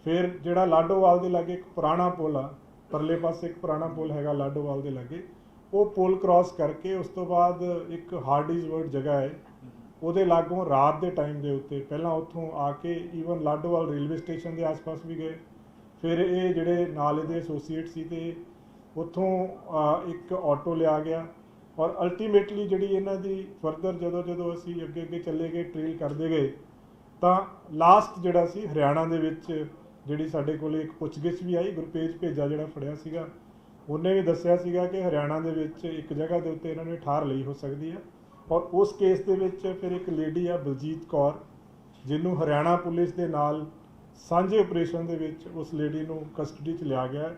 ਫਿਰ ਜਿਹੜਾ ਲਾਡੋਵਾਲ ਦੇ ਲਾਗੇ ਇੱਕ ਪੁਰਾਣਾ ਪੁਲ ਆ, ਪਰਲੇ ਪਾਸੇ ਇੱਕ ਪੁਰਾਣਾ ਪੁਲ ਹੈਗਾ ਲਾਡੋਵਾਲ ਦੇ ਲਾਗੇ, ਉਹ ਪੁਲ ਕ੍ਰਾਸ ਕਰਕੇ ਉਸ ਤੋਂ ਬਾਅਦ ਇੱਕ ਹਾਰਡੀਜ਼ਵਰਡ ਜਗ੍ਹਾ ਹੈ ਉਹਦੇ ਲਾਗੋਂ ਰਾਤ ਦੇ ਟਾਈਮ ਦੇ ਉੱਤੇ ਪਹਿਲਾਂ ਉੱਥੋਂ ਆ ਕੇ ਈਵਨ ਲਾਡੋਵਾਲ ਰੇਲਵੇ ਸਟੇਸ਼ਨ ਦੇ ਆਸ-ਪਾਸ ਵੀ ਗਏ। ਫਿਰ ਇਹ ਜਿਹੜੇ ਨਾਲ ਇਹਦੇ ਐਸੋਸੀਏਟ ਸੀ ਤੇ ਉੱਥੋਂ ਇੱਕ ਆਟੋ ਲਿਆ ਗਿਆ ਔਰ ਅਲਟੀਮੇਟਲੀ ਜਿਹੜੀ ਇਹਨਾਂ ਦੀ ਫਰਦਰ ਜਦੋਂ ਅਸੀਂ ਅੱਗੇ ਚੱਲੇ ਗਏ, ਟ੍ਰੇਲ ਕਰਦੇ ਗਏ, ਤਾਂ ਲਾਸਟ ਜਿਹੜਾ ਸੀ ਹਰਿਆਣਾ ਦੇ ਵਿੱਚ ਜਿਹੜੀ ਸਾਡੇ ਕੋਲ ਇੱਕ ਪੁੱਛਗਿੱਛ ਵੀ ਆਈ। ਗੁਰਪੇਜ ਭੇਜਾ ਜਿਹੜਾ ਫੜਿਆ ਸੀਗਾ ਉਹਨੇ ਵੀ ਦੱਸਿਆ ਸੀਗਾ ਕਿ ਹਰਿਆਣਾ ਦੇ ਵਿੱਚ ਇੱਕ ਜਗ੍ਹਾ ਦੇ ਉੱਤੇ ਇਹਨਾਂ ਨੇ ਠਾਰ ਲਈ ਹੋ ਸਕਦੀ ਹੈ। ਔਰ ਉਸ ਕੇਸ ਦੇ ਵਿੱਚ ਫਿਰ ਇੱਕ ਲੇਡੀ ਆ ਬਲਜੀਤ ਕੌਰ, ਜਿਹਨੂੰ ਹਰਿਆਣਾ ਪੁਲਿਸ ਦੇ ਨਾਲ ਸਾਂਝੇ ਆਪਰੇਸ਼ਨ ਦੇ ਵਿੱਚ ਉਸ ਲੇਡੀ ਨੂੰ ਕਸਟਡੀ 'ਚ ਲਿਆ ਗਿਆ।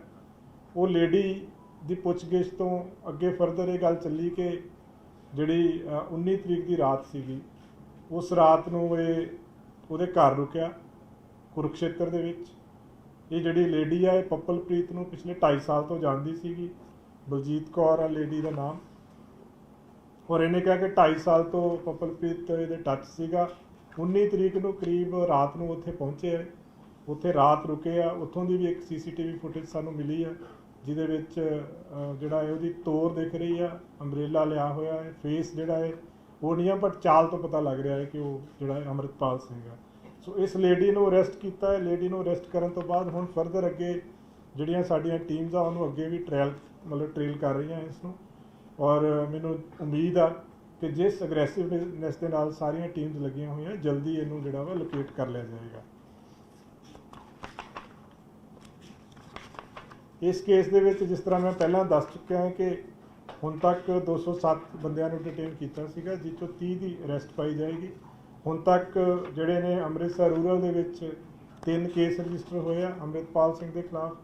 ਉਹ ਲੇਡੀ ਦੀ ਪੁੱਛਗਿੱਛ ਤੋਂ ਅੱਗੇ ਫਰਦਰ ਇਹ ਗੱਲ ਚੱਲੀ ਕਿ ਜਿਹੜੀ 19 ਤਰੀਕ ਦੀ ਰਾਤ ਸੀਗੀ, ਉਸ ਰਾਤ ਨੂੰ ਇਹ ਉਹਦੇ ਘਰ ਰੁਕਿਆ ਕੁਰੂਕਸ਼ੇਤਰ ਦੇ ਵਿੱਚ। ਇਹ ਜਿਹੜੀ ਲੇਡੀ ਆ ਇਹ ਪੱਪਲਪ੍ਰੀਤ ਨੂੰ ਪਿਛਲੇ 2.5 ਸਾਲ ਤੋਂ ਜਾਣਦੀ ਸੀਗੀ। ਬਲਜੀਤ ਕੌਰ ਆ ਲੇਡੀ ਦਾ ਨਾਮ। ਔਰ ਇਹਨੇ ਕਿਹਾ ਕਿ 2.5 ਸਾਲ ਤੋਂ ਪੱਪਲਪ੍ਰੀਤ ਇਹਦੇ ਟੱਚ ਸੀਗਾ। 19 ਤਰੀਕ ਨੂੰ ਕਰੀਬ ਰਾਤ ਨੂੰ ਉੱਥੇ ਪਹੁੰਚੇ ਹੈ, ਉੱਥੇ ਰਾਤ ਰੁਕੇ ਆ। ਉੱਥੋਂ ਦੀ ਵੀ ਇੱਕ CCTV ਫੁਟੇਜ ਸਾਨੂੰ ਮਿਲੀ ਆ ਜਿਹਦੇ ਵਿੱਚ ਜਿਹੜਾ ਹੈ ਉਹਦੀ ਤੋਰ ਦਿਖ ਰਹੀ ਆ, ਅੰਬਰੇਲਾ ਲਿਆ ਹੋਇਆ ਹੈ, ਫੇਸ ਜਿਹੜਾ ਹੈ ਉਹ ਨਹੀਂ ਆ, ਬਟ ਚਾਲ ਤੋਂ ਪਤਾ ਲੱਗ ਰਿਹਾ ਹੈ ਕਿ ਉਹ ਜਿਹੜਾ ਹੈ ਅੰਮ੍ਰਿਤਪਾਲ ਸਿੰਘ ਆ। ਸੋ ਇਸ ਲੇਡੀ ਨੂੰ ਅਰੈਸਟ ਕੀਤਾ ਹੈ। ਲੇਡੀ ਨੂੰ ਅਰੈਸਟ ਕਰਨ ਤੋਂ ਬਾਅਦ ਹੁਣ ਫਰਦਰ ਅੱਗੇ ਜਿਹੜੀਆਂ ਸਾਡੀਆਂ ਟੀਮਸ ਆ ਉਹਨੂੰ ਅੱਗੇ ਵੀ ਟ੍ਰੇਲ ਕਰ ਰਹੀਆਂ ਇਸ ਨੂੰ। ਔਰ ਮੈਨੂੰ ਉਮੀਦ ਆ ਕਿ ਜਿਸ ਅਗਰੈਸਿਵਨੈਸ ਦੇ ਨਾਲ ਸਾਰੀਆਂ ਟੀਮਸ ਲੱਗੀਆਂ ਹੋਈਆਂ, ਜਲਦੀ ਇਹਨੂੰ ਜਿਹੜਾ ਵਾ ਲੋਕੇਟ ਕਰ ਲਿਆ ਜਾਏਗਾ। ਇਸ ਕੇਸ ਦੇ ਵਿੱਚ ਜਿਸ ਤਰ੍ਹਾਂ ਮੈਂ ਪਹਿਲਾਂ ਦੱਸ ਚੁੱਕਿਆ ਹਾਂ ਕਿ ਹੁਣ ਤੱਕ 207 ਬੰਦਿਆਂ ਨੂੰ ਡਿਟੇਨ ਕੀਤਾ ਸੀਗਾ, ਜਿਸ 'ਚੋਂ 30 ਦੀ ਅਰੈਸਟ ਪਾਈ ਜਾਏਗੀ। ਹੁਣ ਤੱਕ ਜਿਹੜੇ ਨੇ ਅੰਮ੍ਰਿਤਸਰ ਰੂਰਲ ਦੇ ਵਿੱਚ 3 ਕੇਸ ਰਜਿਸਟਰ ਹੋਏ ਆ ਅੰਮ੍ਰਿਤਪਾਲ ਸਿੰਘ ਦੇ ਖਿਲਾਫ।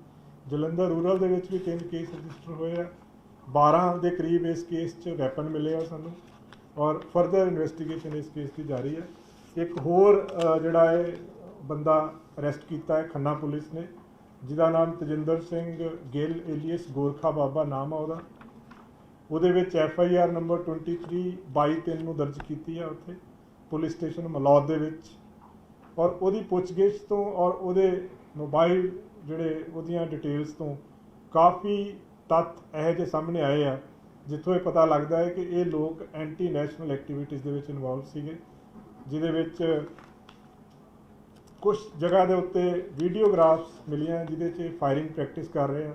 ਜਲੰਧਰ ਰੂਰਲ ਦੇ ਵਿੱਚ ਵੀ 3 ਕੇਸ ਰਜਿਸਟਰ ਹੋਏ ਆ। 12 ਦੇ ਕਰੀਬ ਇਸ ਕੇਸ 'ਚ ਵੈਪਨ ਮਿਲੇ ਆ ਸਾਨੂੰ ਔਰ ਫਰਦਰ ਇਨਵੈਸਟੀਗੇਸ਼ਨ ਇਸ ਕੇਸ ਦੀ ਜਾਰੀ ਹੈ। ਇੱਕ ਹੋਰ ਜਿਹੜਾ ਹੈ ਬੰਦਾ ਅਰੈਸਟ ਕੀਤਾ ਹੈ ਖੰਨਾ ਪੁਲਿਸ ਨੇ, ਜਿਹਦਾ ਨਾਮ ਤਜਿੰਦਰ ਸਿੰਘ ਗਿੱਲ ਏਲੀਅਸ ਗੋਰਖਾ ਬਾਬਾ ਨਾਮ ਆ ਉਹਦਾ। ਉਹਦੇ ਵਿੱਚ FIR ਨੰਬਰ 23/22/3 ਨੂੰ ਦਰਜ ਕੀਤੀ ਆ ਉੱਥੇ ਪੁਲਿਸ ਸਟੇਸ਼ਨ ਮਲੌਦ ਦੇ ਵਿੱਚ। ਔਰ ਉਹਦੀ ਪੁੱਛਗਿੱਛ ਤੋਂ ਔਰ ਉਹਦੇ ਮੋਬਾਈਲ ਜਿਹੜੇ ਉਹਦੀਆਂ ਡਿਟੇਲਸ ਤੋਂ ਕਾਫੀ ਤੱਥ ਇਹੋ ਜਿਹੇ ਸਾਹਮਣੇ ਆਏ ਆ ਜਿੱਥੋਂ ਇਹ ਪਤਾ ਲੱਗਦਾ ਹੈ ਕਿ ਇਹ ਲੋਕ ਐਂਟੀ ਨੈਸ਼ਨਲ ਐਕਟੀਵਿਟੀਜ਼ ਦੇ ਵਿੱਚ ਇਨਵੋਲਵ ਸੀਗੇ, ਜਿਹਦੇ ਵਿੱਚ ਕੁਝ ਜਗ੍ਹਾ ਦੇ ਉੱਤੇ ਵੀਡੀਓਗ੍ਰਾਫਸ ਮਿਲੀਆਂ ਜਿਹਦੇ 'ਚ ਫਾਇਰਿੰਗ ਪ੍ਰੈਕਟਿਸ ਕਰ ਰਹੇ ਆ।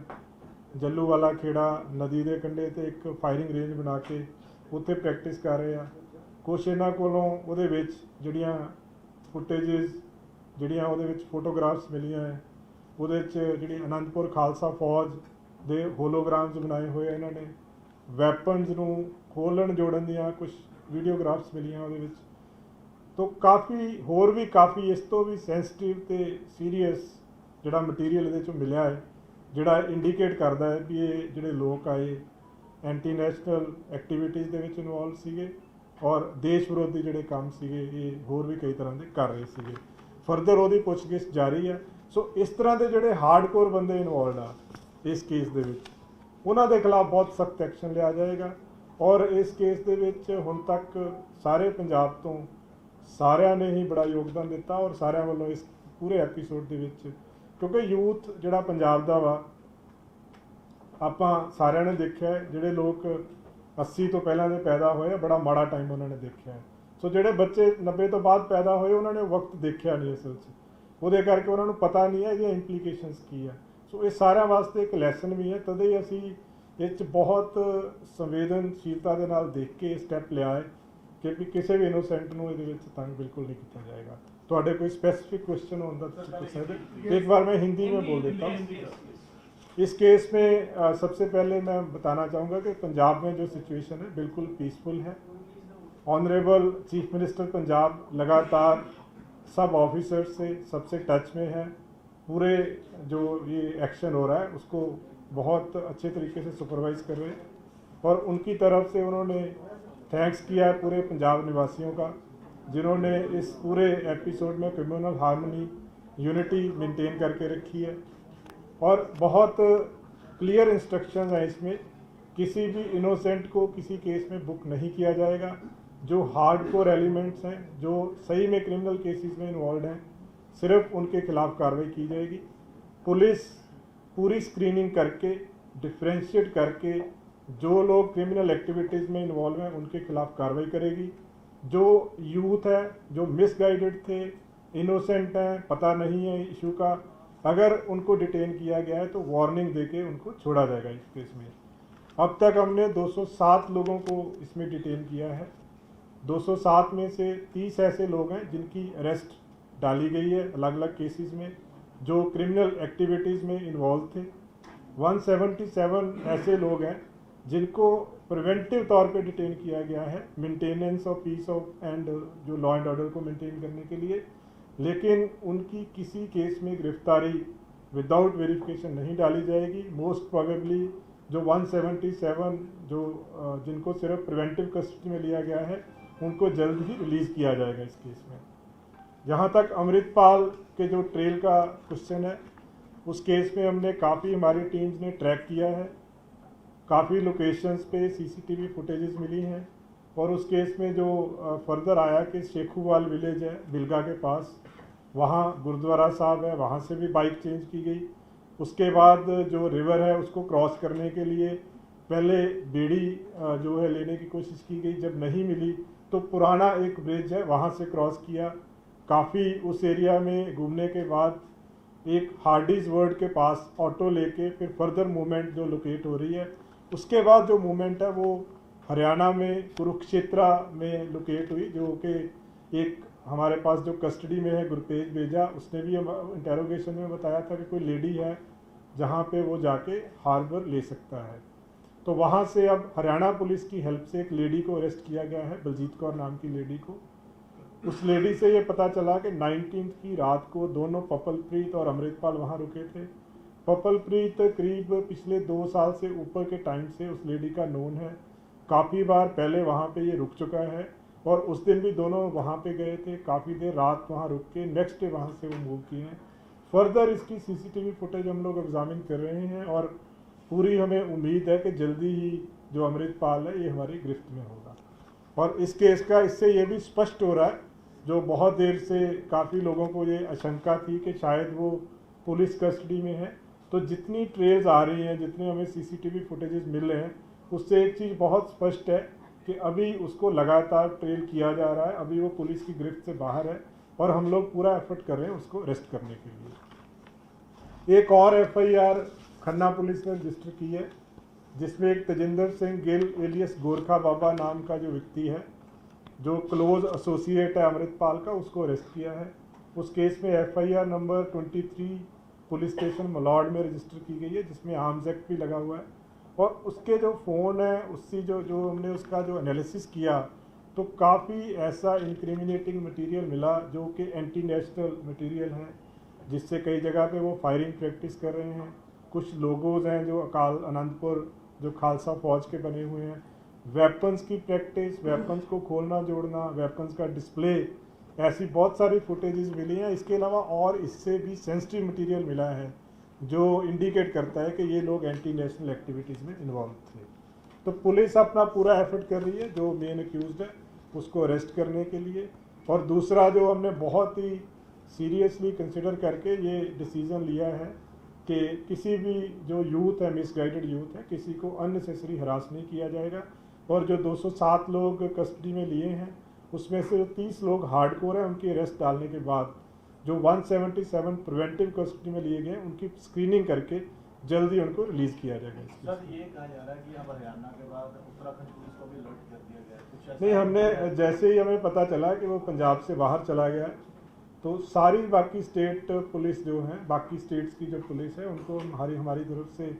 ਜੱਲੂਵਾਲਾ ਖੇੜਾ ਨਦੀ ਦੇ ਕੰਢੇ ਤੇ ਇੱਕ ਫਾਇਰਿੰਗ ਰੇਂਜ ਬਣਾ ਕੇ ਉੱਥੇ ਪ੍ਰੈਕਟਿਸ ਕਰ ਰਹੇ ਆ। ਕੁਛ ਇਹਨਾਂ ਕੋਲੋਂ ਉਹਦੇ ਵਿੱਚ ਜਿਹੜੀਆਂ ਫੁਟੇਜਿਸ ਜਿਹੜੀਆਂ ਉਹਦੇ ਵਿੱਚ ਫੋਟੋਗ੍ਰਾਫਸ ਮਿਲੀਆਂ ਹੈ, ਉਹਦੇ 'ਚ ਜਿਹੜੀ ਅਨੰਦਪੁਰ ਖਾਲਸਾ ਫੌਜ ਦੇ ਹੋਲੋਗ੍ਰਾਮਸ ਬਣਾਏ ਹੋਏ ਇਹਨਾਂ ਨੇ। ਵੈਪਨਸ ਨੂੰ ਖੋਲ੍ਹਣ ਜੋੜਨ ਦੀਆਂ ਕੁਝ ਵੀਡੀਓਗ੍ਰਾਫਸ ਮਿਲੀਆਂ ਉਹਦੇ ਵਿੱਚ। तो काफ़ी ਹੋਰ ਵੀ ਕਾਫੀ ਇਸ ਤੋਂ ਵੀ ਸੈਂਸਿਟਿਵ ਤੇ ਸੀਰੀਅਸ ਜਿਹੜਾ ਮਟੀਰੀਅਲ ਇਹਦੇ ਚੋਂ ਮਿਲਿਆ ਹੈ, ਜਿਹੜਾ ਇੰਡੀਕੇਟ ਕਰਦਾ ਹੈ ਵੀ ਇਹ ਜਿਹੜੇ ਲੋਕ ਆਏ ਐਂਟੀ ਨੈਸ਼ਨਲ ਐਕਟੀਵਿਟੀਜ਼ ਦੇ ਵਿੱਚ ਇਨਵੋਲਵ ਸੀਗੇ ਔਰ ਦੇਸ਼ ਵਿਰੋਧੀ ਜਿਹੜੇ ਕੰਮ ਸੀਗੇ ਇਹ ਹੋਰ ਵੀ ਕਈ ਤਰ੍ਹਾਂ ਦੇ ਕਰ ਰਹੇ ਸੀਗੇ। ਫਰਦਰ ਉਹਦੀ ਪੁੱਛਗਿੱਛ ਜਾਰੀ ਹੈ। ਸੋ ਇਸ ਤਰ੍ਹਾਂ ਦੇ ਜਿਹੜੇ ਹਾਰਡਕੋਰ ਬੰਦੇ ਇਨਵੋਲਵਡ ਆ ਇਸ ਕੇਸ ਦੇ ਵਿੱਚ, ਉਹਨਾਂ ਦੇ ਖਿਲਾਫ ਬਹੁਤ ਸਖਤ ਐਕਸ਼ਨ ਲਿਆ ਜਾਏਗਾ। ਔਰ ਇਸ ਕੇਸ ਦੇ ਵਿੱਚ ਹੁਣ ਤੱਕ ਸਾਰੇ ਪੰਜਾਬ ਤੋਂ ਸਾਰਿਆਂ ਨੇ ਹੀ ਬੜਾ ਯੋਗਦਾਨ ਦਿੱਤਾ ਔਰ ਸਾਰਿਆਂ ਵੱਲੋਂ ਇਸ ਪੂਰੇ ਐਪੀਸੋਡ ਦੇ ਵਿੱਚ, ਕਿਉਂਕਿ ਯੂਥ ਜਿਹੜਾ ਪੰਜਾਬ ਦਾ ਵਾ, ਆਪਾਂ ਸਾਰਿਆਂ ਨੇ ਦੇਖਿਆ ਜਿਹੜੇ ਲੋਕ 80 ਤੋਂ ਪਹਿਲਾਂ ਦੇ ਪੈਦਾ ਹੋਏ, ਬੜਾ ਮਾੜਾ ਟਾਈਮ ਉਹਨਾਂ ਨੇ ਦੇਖਿਆ। ਸੋ ਜਿਹੜੇ ਬੱਚੇ 90 ਤੋਂ ਬਾਅਦ ਪੈਦਾ ਹੋਏ ਉਹਨਾਂ ਨੇ ਵਕਤ ਦੇਖਿਆ ਨਹੀਂ ਅਸਲ 'ਚ, ਉਹਦੇ ਕਰਕੇ ਉਹਨਾਂ ਨੂੰ ਪਤਾ ਨਹੀਂ ਹੈ ਇਹਦੀਆਂ ਇੰਪਲੀਕੇਸ਼ਨਸ ਕੀ ਹੈ। ਸੋ ਇਹ ਸਾਰਿਆਂ ਵਾਸਤੇ ਇੱਕ ਲੈਸਨ ਵੀ ਹੈ, ਤਦੇ ਹੀ ਅਸੀਂ ਇਹ 'ਚ ਬਹੁਤ ਸੰਵੇਦਨਸ਼ੀਲਤਾ ਦੇ ਨਾਲ ਦੇਖ ਕੇ ਸਟੈਪ ਲਿਆ ਹੈ ਕਿ ਵੀ ਕਿਸੇ ਵੀ ਇਨੋਸੈਂਟ ਨੂੰ ਇਹਦੇ ਵਿੱਚ ਤੰਗ ਬਿल्कुल नहीं किया जाएगा। ਤੁਹਾਡੇ कोई स्पेसिफिक क्वेश्चन होता तो पूछ सकते, एक बार मैं हिंदी में बोल देता हूँ। इस केस में सबसे पहले मैं बताना चाहूँगा कि पंजाब में जो सिचुएशन है बिल्कुल पीसफुल है। ऑनरेबल चीफ मिनिस्टर पंजाब लगातार सब ऑफिसर से सबसे टच में है, पूरे जो ये एक्शन हो रहा है उसको बहुत अच्छे तरीके से सुपरवाइज कर रहे हैं और उनकी तरफ से उन्होंने थैंक्स किया है पूरे पंजाब निवासियों का, जिन्होंने इस पूरे एपिसोड में कम्युनल हार्मनी यूनिटी मेंटेन करके रखी है। और बहुत क्लियर इंस्ट्रक्शंस हैं इसमें, किसी भी इनोसेंट को किसी केस में बुक नहीं किया जाएगा। जो हार्डकोर एलिमेंट्स हैं, जो सही में क्रिमिनल केसेस में इन्वॉल्व हैं, सिर्फ उनके खिलाफ कार्रवाई की जाएगी। पुलिस पूरी स्क्रीनिंग करके डिफ्रेंशिएट करके जो लोग क्रिमिनल एक्टिविटीज़ में इन्वॉल्व हैं उनके खिलाफ कार्रवाई करेगी। जो यूथ है, जो मिसगाइडेड थे, इनोसेंट हैं, पता नहीं है इशू का, अगर उनको डिटेन किया गया है तो वार्निंग देके उनको छोड़ा जाएगा। इस केस में अब तक हमने 207 लोगों को इसमें डिटेन किया है। 207 में से 30 ऐसे लोग हैं जिनकी अरेस्ट डाली गई है अलग अलग केसेस में, जो क्रिमिनल एक्टिविटीज़ में इन्वॉल्व थे। 177 ऐसे लोग हैं जिनको प्रिवेंटिव तौर पे डिटेन किया गया है, maintenance of peace of and जो लॉ एंड ऑर्डर को मेंटेन करने के लिए, लेकिन उनकी किसी केस में गिरफ्तारी विदाउट वेरिफिकेशन नहीं डाली जाएगी। मोस्ट प्रोबेबली जो 177 जो जिनको सिर्फ प्रिवेंटिव कस्टडी में लिया गया है उनको जल्द ही रिलीज़ किया जाएगा इस केस में। जहाँ तक अमृतपाल के जो ट्रेल का क्वेश्चन है, उस केस में हमने काफ़ी हमारी टीम्स ने ट्रैक किया है, काफ़ी लोकेशंस पे सीसीटीवी फुटेजेस मिली हैं और उस केस में जो फर्दर आया कि शेखूवाल विलेज है बिलगा के पास, वहाँ गुरुद्वारा साहब है, वहाँ से भी बाइक चेंज की गई। उसके बाद जो रिवर है उसको क्रॉस करने के लिए पहले बेड़ी जो है लेने की कोशिश की गई, जब नहीं मिली तो पुराना एक ब्रिज है वहाँ से क्रॉस किया। काफ़ी उस एरिया में घूमने के बाद एक हार्डीज वर्ड के पास ऑटो लेके फिर फर्दर मूवमेंट जो लोकेट हो रही है, उसके बाद जो मूवमेंट है वो हरियाणा में कुरुक्षेत्रा में लोकेट हुई, जो कि एक हमारे पास जो कस्टडी में है गुरतेज बेजा, उसने भी इंटेरोगेशन में बताया था कि कोई लेडी है जहाँ पे वो जाके हार्बर ले सकता है। तो वहाँ से अब हरियाणा पुलिस की हेल्प से एक लेडी को अरेस्ट किया गया है, बलजीत कौर नाम की लेडी को। उस लेडी से ये पता चला कि 19 की रात को दोनों पपलप्रीत और अमृतपाल वहाँ रुके थे। पपलप्रीत करीब पिछले 2 साल से ऊपर के टाइम से उस लेडी का नोन है, काफ़ी बार पहले वहाँ पे ये रुक चुका है और उस दिन भी दोनों वहाँ पे गए थे, काफ़ी देर रात वहाँ रुक के नेक्स्ट डे वहाँ से वो मूव किए हैं। फर्दर इसकी सीसीटीवी फुटेज हम लोग एग्जामिन कर रहे हैं और पूरी हमें उम्मीद है कि जल्दी ही जो अमृतपाल है ये हमारी गिरफ्त में होगा। और इस केस का इससे ये भी स्पष्ट हो रहा है, जो बहुत देर से काफ़ी लोगों को ये आशंका थी कि शायद वो पुलिस कस्टडी में है, तो जितनी ट्रेल्स आ रही हैं, जितने हमें सीसीटीवी फुटेजेस मिल रहे हैं, उससे एक चीज़ बहुत स्पष्ट है कि अभी उसको लगातार ट्रेल किया जा रहा है, अभी वो पुलिस की गिरफ्त से बाहर है और हम लोग पूरा एफर्ट कर रहे हैं उसको अरेस्ट करने के लिए। एक और एफआईआर खन्ना पुलिस ने रजिस्टर की है, जिसमें एक तेजिंदर सिंह गिल एलियस गोरखा बाबा नाम का जो व्यक्ति है, जो क्लोज एसोसिएट है अमृतपाल का, उसको अरेस्ट किया है। उस केस में एफआईआर नंबर 23 पुलिस स्टेशन मलौड में रजिस्टर की गई है, जिसमें आर्म्स एक्ट भी लगा हुआ है। और उसके जो फ़ोन है, उससे जो हमने उसका जो एनालिसिस किया तो काफ़ी ऐसा इंक्रिमिनेटिंग मटेरियल मिला जो कि एंटी नेशनल मटेरियल है, जिससे कई जगह पे वो फायरिंग प्रैक्टिस कर रहे हैं। कुछ लोगोज हैं जो अकाल आनंदपुर जो खालसा फौज के बने हुए हैं। वेपन्स की प्रैक्टिस, वेपन्स को खोलना जोड़ना, वेपन्स का डिस्प्ले, ऐसी बहुत सारी फुटेजेस मिली हैं। इसके अलावा और इससे भी सेंसिटिव मटेरियल मिला है जो इंडिकेट करता है कि ये लोग एंटी नेशनल एक्टिविटीज़ में इन्वॉल्व थे। तो पुलिस अपना पूरा एफर्ट कर रही है जो मेन अक्यूज्ड है उसको अरेस्ट करने के लिए। और दूसरा जो हमने बहुत ही सीरियसली कंसिडर करके ये डिसीज़न लिया है कि किसी भी जो यूथ है, मिसगाइडेड यूथ है, किसी को अननेसेसरी हरास नहीं किया जाएगा। और जो 207 लोग कस्टडी में लिए हैं उसमें से 30 लोग हार्डकोर हैं, उनकी अरेस्ट डालने के बाद जो 177 प्रिवेंटिव कस्टडी में लिए गए उनकी स्क्रीनिंग करके जल्दी उनको रिलीज़ किया जाएगा। सर ये कहा जा रहा है कि अब हरियाणा के बाद उत्तराखंड पुलिस को भी अलर्ट कर दिया गया है, कुछ नहीं, हमने जैसे ही हमें पता चला कि वो पंजाब से बाहर चला गया तो सारी बाकी स्टेट पुलिस जो है, बाकी स्टेट्स की जो पुलिस है उनको हमारी तरफ से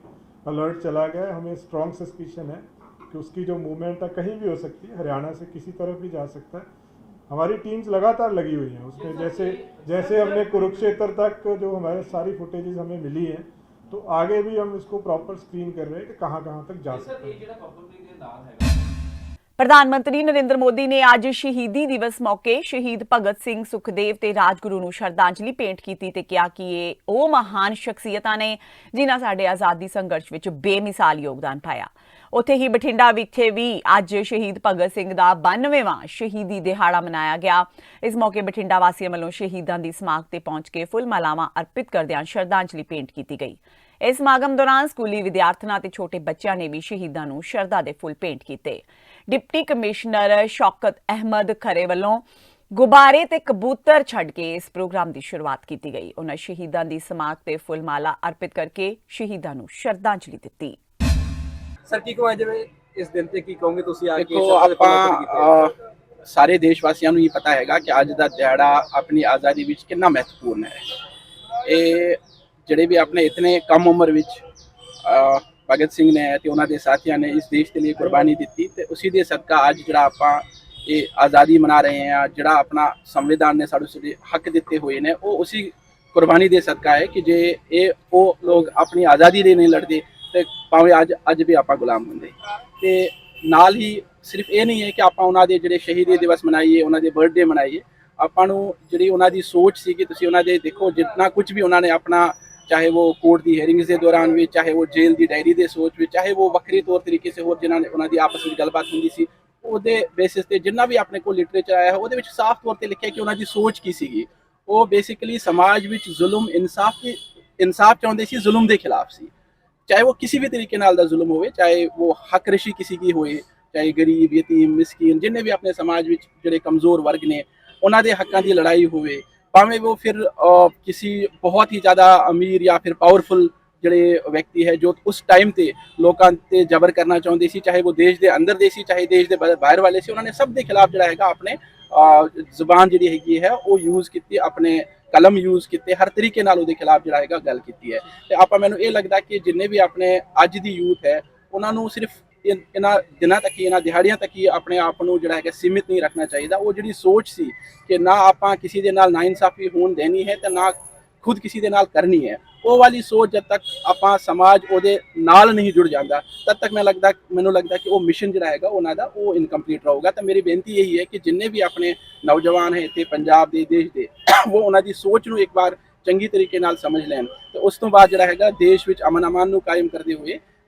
अलर्ट चला गया है। हमें स्ट्रॉन्ग सस्पिशन है कि उसकी जो मूवमेंट है कहीं भी हो सकती है, हरियाणा से किसी तरफ भी जा सकता है। हमारी टीम्स लगातार लगी हुई हैं उसमें। जैसे हमने कुरुक्षेत्र तक जो हमारे सारी फुटेजेस हमें मिली हैं, तो आगे भी हम इसको प्रॉपर स्क्रीन कर रहे हैं कि कहाँ तक जा सकते हैं। ਪ੍ਰਧਾਨ ਮੰਤਰੀ ਨਰਿੰਦਰ ਮੋਦੀ ਨੇ ਅੱਜ ਸ਼ਹੀਦੀ ਦਿਵਸ ਮੌਕੇ ਸ਼ਹੀਦ ਭਗਤ ਸਿੰਘ, ਸੁਖਦੇਵ ਤੇ ਰਾਜਗੁਰੂ ਨੂੰ ਸ਼ਰਧਾਂਜਲੀ ਭੇਂਟ ਕੀਤੀ ਤੇ ਕਿਹਾ ਕਿ ਇਹ ਉਹ ਮਹਾਨ ਸ਼ਖਸੀਅਤਾਂ ਨੇ ਜਿਨ੍ਹਾਂ ਸਾਡੇ ਆਜ਼ਾਦੀ ਸੰਘਰਸ਼ ਵਿੱਚ ਬੇਮਿਸਾਲ ਯੋਗਦਾਨ ਪਾਇਆ। ਉੱਥੇ ਹੀ ਬਠਿੰਡਾ ਵਿਖੇ ਵੀ ਅੱਜ ਸ਼ਹੀਦ ਭਗਤ ਸਿੰਘ ਦਾ 92ਵਾਂ ਸ਼ਹੀਦੀ ਦਿਹਾੜਾ ਮਨਾਇਆ ਗਿਆ। ਇਸ ਮੌਕੇ ਬਠਿੰਡਾ ਵਾਸੀਆਂ ਵੱਲੋਂ ਸ਼ਹੀਦਾਂ ਦੀ ਸਮਾਧ ਤੇ ਪਹੁੰਚ ਕੇ ਫੁੱਲ ਮਾਲਾਵਾਂ ਅਰਪਿਤ ਕਰਦਿਆਂ ਸ਼ਰਧਾਂਜਲੀ ਭੇਂਟ ਕੀਤੀ ਗਈ। ਇਸ ਸਮਾਗਮ ਦੌਰਾਨ ਸਕੂਲੀ ਵਿਦਿਆਰਥਣਾਂ ਤੇ ਛੋਟੇ ਬੱਚਿਆਂ ਨੇ ਵੀ ਸ਼ਹੀਦਾਂ ਨੂੰ ਸ਼ਰਧਾ ਦੇ ਫੁੱਲ ਭੇਂਟ ਕੀਤੇ। ਡਿਪਟੀ ਕਮਿਸ਼ਨਰ ਸ਼ੌਕਤ ਅਹਿਮਦ ਖਰੇ ਵੱਲੋਂ ਗੁਬਾਰੇ ਤੇ ਕਬੂਤਰ ਛੱਡ ਕੇ ਇਸ ਪ੍ਰੋਗਰਾਮ ਦੀ ਸ਼ੁਰੂਆਤ ਕੀਤੀ ਗਈ। ਉਹਨਾਂ ਸ਼ਹੀਦਾਂ ਦੀ ਸਮਾਧ ਤੇ ਫੁੱਲ ਮਾਲਾ ਅਰਪਿਤ ਕਰਕੇ ਸ਼ਹੀਦਾਂ ਨੂੰ ਸ਼ਰਧਾਂਜਲੀ ਦਿੱਤੀ। ਸਰ ਕੀ ਕਹੋਗੇ ਜਿਵੇਂ ਇਸ ਦਿਨ ਤੇ ਕੀ ਕਹੋਗੇ ਤੁਸੀਂ ਆ ਕੇ ਦੇਖੋ ਆਪਾਂ ਸਾਰੇ ਦੇਸ਼ ਵਾਸੀਆਂ ਨੂੰ ਇਹ ਪਤਾ ਹੈਗਾ ਕਿ ਅੱਜ ਦਾ ਦਿਹਾੜਾ ਆਪਣੀ ਆਜ਼ਾਦੀ ਵਿੱਚ ਕਿੰਨਾ ਮਹੱਤਵਪੂਰਨ ਹੈ। ਇਹ ਜਿਹੜੇ ਵੀ ਆਪਣੇ ਇਤਨੇ ਕਮ ਉਮਰ ਵਿੱਚ ਭਗਤ ਸਿੰਘ ਨੇ ਤੇ ਉਹਨਾਂ ਦੇ ਸਾਥੀਆਂ ਨੇ ਇਸ ਦੇਸ਼ ਦੇ ਲਈ ਕੁਰਬਾਨੀ ਦਿੱਤੀ ਤੇ ਉਸੇ ਦੇ ਸਦਕਾ ਅੱਜ ਜਿਹੜਾ ਆਪਾਂ ਇਹ ਆਜ਼ਾਦੀ ਮਨਾ ਰਹੇ ਹਾਂ, ਜਿਹੜਾ ਆਪਣਾ ਸੰਵਿਧਾਨ ਨੇ ਸਾਡੇ ਹੱਕ ਦਿੱਤੇ ਹੋਏ ਨੇ, ਉਹ ਉਸੇ ਕੁਰਬਾਨੀ ਦੇ ਸਦਕਾ ਹੈ ਕਿ ਜੇ ਇਹ ਉਹ ਲੋਕ ਆਪਣੀ ਆਜ਼ਾਦੀ ਲਈ ਨਹੀਂ ਲੜਦੇ ਤੇ ਭਾਵੇਂ ਅੱਜ ਵੀ ਆਪਾਂ ਗੁਲਾਮ ਹੁੰਦੇ। ਤੇ ਨਾਲ ਹੀ ਸਿਰਫ ਇਹ ਨਹੀਂ ਹੈ ਕਿ ਆਪਾਂ ਉਹਨਾਂ ਦੇ ਜਿਹੜੇ ਸ਼ਹੀਦੀ ਦਿਵਸ ਮਨਾਈਏ, ਉਹਨਾਂ ਦੇ ਬਰਥਡੇ ਮਨਾਈਏ, ਆਪਾਂ ਨੂੰ ਜਿਹੜੀ ਉਹਨਾਂ ਦੀ ਸੋਚ ਸੀ ਕਿ ਤੁਸੀਂ ਉਹਨਾਂ ਦੇ ਦੇਖੋ ਜਿੰਨਾ ਕੁਝ ਵੀ ਉਹਨਾਂ ਨੇ ਆਪਣਾ, ਚਾਹੇ ਉਹ ਕੋਰਟ ਦੀ ਹੀਅਰਿੰਗਸ ਦੇ ਦੌਰਾਨ ਵੀ, ਚਾਹੇ ਉਹ ਜੇਲ੍ਹ ਦੀ ਡਾਇਰੀ ਦੇ ਸੋਚ ਵਿੱਚ, ਚਾਹੇ ਉਹ ਵੱਖਰੇ ਤੌਰ ਤਰੀਕੇ ਸੇ ਹੋਰ ਜਿਨ੍ਹਾਂ ਨੇ ਉਹਨਾਂ ਦੀ ਆਪਸ ਵਿੱਚ ਗੱਲਬਾਤ ਹੁੰਦੀ ਸੀ, ਉਹਦੇ ਬੇਸਿਸ ਤੇ ਜਿੰਨਾ ਵੀ ਆਪਣੇ ਕੋਲ ਲਿਟਰੇਚਰ ਆਇਆ ਹੈ ਉਹਦੇ ਵਿੱਚ ਸਾਫ਼ ਤੌਰ ਤੇ ਲਿਖਿਆ ਕਿ ਉਹਨਾਂ ਦੀ ਸੋਚ ਕੀ ਸੀਗੀ। ਉਹ ਬੇਸਿਕਲੀ ਸਮਾਜ ਵਿੱਚ ਜ਼ੁਲਮ ਇਨਸਾਫ ਚਾਹੁੰਦੇ ਸੀ, ਜ਼ੁਲਮ ਦੇ ਖਿਲਾਫ ਸੀ। ਚਾਹੇ ਉਹ ਕਿਸੇ ਵੀ ਤਰੀਕੇ ਨਾਲ ਦਾ ਜ਼ੁਲਮ ਹੋਵੇ, ਚਾਹੇ ਉਹ ਹੱਕ ਰਿਸ਼ੀ ਕਿਸੇ ਦੀ ਹੋਏ, ਚਾਹੇ ਗਰੀਬ, ਯਤੀਮ, ਮਿਸਕੀਨ, ਜਿੰਨੇ ਵੀ ਆਪਣੇ ਸਮਾਜ ਵਿੱਚ ਜਿਹੜੇ ਕਮਜ਼ੋਰ ਵਰਗ ਨੇ ਉਹਨਾਂ ਦੇ ਹੱਕਾਂ ਦੀ ਲੜਾਈ ਹੋਵੇ, ਭਾਵੇਂ ਉਹ ਫਿਰ ਕਿਸੇ ਬਹੁਤ ਹੀ ਜ਼ਿਆਦਾ ਅਮੀਰ ਜਾਂ ਫਿਰ ਪਾਵਰਫੁਲ ਜਿਹੜੇ ਵਿਅਕਤੀ ਹੈ ਜੋ ਉਸ ਟਾਈਮ ਤੇ ਲੋਕਾਂ ਤੇ ਜ਼ਬਰ ਕਰਨਾ ਚਾਹੁੰਦੇ ਸੀ, ਚਾਹੇ ਉਹ ਦੇਸ਼ ਦੇ ਅੰਦਰ ਦੇ ਸੀ, ਚਾਹੇ ਦੇਸ਼ ਦੇ ਬਾਹਰ ਵਾਲੇ ਸੀ, ਉਹਨਾਂ ਨੇ ਸਭ ਦੇ ਖਿਲਾਫ ਜਿਹੜਾ ਹੈਗਾ ਆਪਣੇ ਜ਼ੁਬਾਨ ਜਿਹੜੀ ਹੈਗੀ ਹੈ ਉਹ ਯੂਜ਼ ਕੀਤੀ, ਆਪਣੇ ਕਲਮ ਯੂਜ਼ ਕੀਤੇ, ਹਰ ਤਰੀਕੇ ਨਾਲ ਉਹਦੇ ਖਿਲਾਫ ਜਿਹੜਾ ਹੈਗਾ ਗੱਲ ਕੀਤੀ ਹੈ। ਤੇ ਆਪਾਂ ਮੈਨੂੰ ਇਹ ਲੱਗਦਾ ਕਿ ਜਿੰਨੇ ਵੀ ਆਪਣੇ ਅੱਜ ਦੀ ਯੂਥ ਹੈ ਉਹਨਾਂ ਨੂੰ ਸਿਰਫ ਇਹਨਾਂ ਦਿਨਾਂ ਤੱਕ ਹੀ, ਇਹਨਾਂ ਦਿਹਾੜੀਆਂ ਤੱਕ ਹੀ ਆਪਣੇ ਆਪ ਨੂੰ ਜਿਹੜਾ ਹੈਗਾ ਸੀਮਿਤ ਨਹੀਂ ਰੱਖਣਾ ਚਾਹੀਦਾ। ਉਹ ਜਿਹੜੀ ਸੋਚ ਸੀ ਕਿ ਨਾ ਆਪਾਂ ਕਿਸੇ ਦੇ ਨਾਲ ਨਾਇਨਸਾਫੀ ਹੋਣ ਦੇਣੀ ਹੈ ਤੇ ਨਾ ਖੁਦ ਕਿਸੇ ਦੇ ਨਾਲ ਕਰਨੀ ਹੈ, ਉਹ ਵਾਲੀ ਸੋਚ ਜਦ ਤੱਕ ਆਪਾਂ ਸਮਾਜ ਉਹਦੇ ਨਾਲ ਨਹੀਂ ਜੁੜ ਜਾਂਦਾ ਤਦ ਤੱਕ ਮੈਨੂੰ ਲੱਗਦਾ ਕਿ ਉਹ ਮਿਸ਼ਨ ਜਿਹੜਾ ਹੈਗਾ ਉਹਨਾਂ ਦਾ ਉਹ ਇਨਕੰਪਲੀਟ ਰਹੂਗਾ। ਤਾਂ ਮੇਰੀ ਬੇਨਤੀ ਇਹੀ ਹੈ ਕਿ ਜਿੰਨੇ ਵੀ ਆਪਣੇ ਨੌਜਵਾਨ ਹੈ ਇੱਥੇ ਪੰਜਾਬ ਦੇ, ਦੇਸ਼ ਦੇ, ਉਹ ਉਹਨਾਂ ਦੀ ਸੋਚ ਨੂੰ ਇੱਕ ਵਾਰ ਚੰਗੀ ਤਰੀਕੇ ਨਾਲ ਸਮਝ ਲੈਣ ਤੇ ਉਸ ਤੋਂ ਬਾਅਦ ਜਿਹੜਾ ਹੈਗਾ ਦੇਸ਼ ਵਿੱਚ ਅਮਨ ਨੂੰ ਕਾਇਮ ਕਰਦੇ ਹੋਏ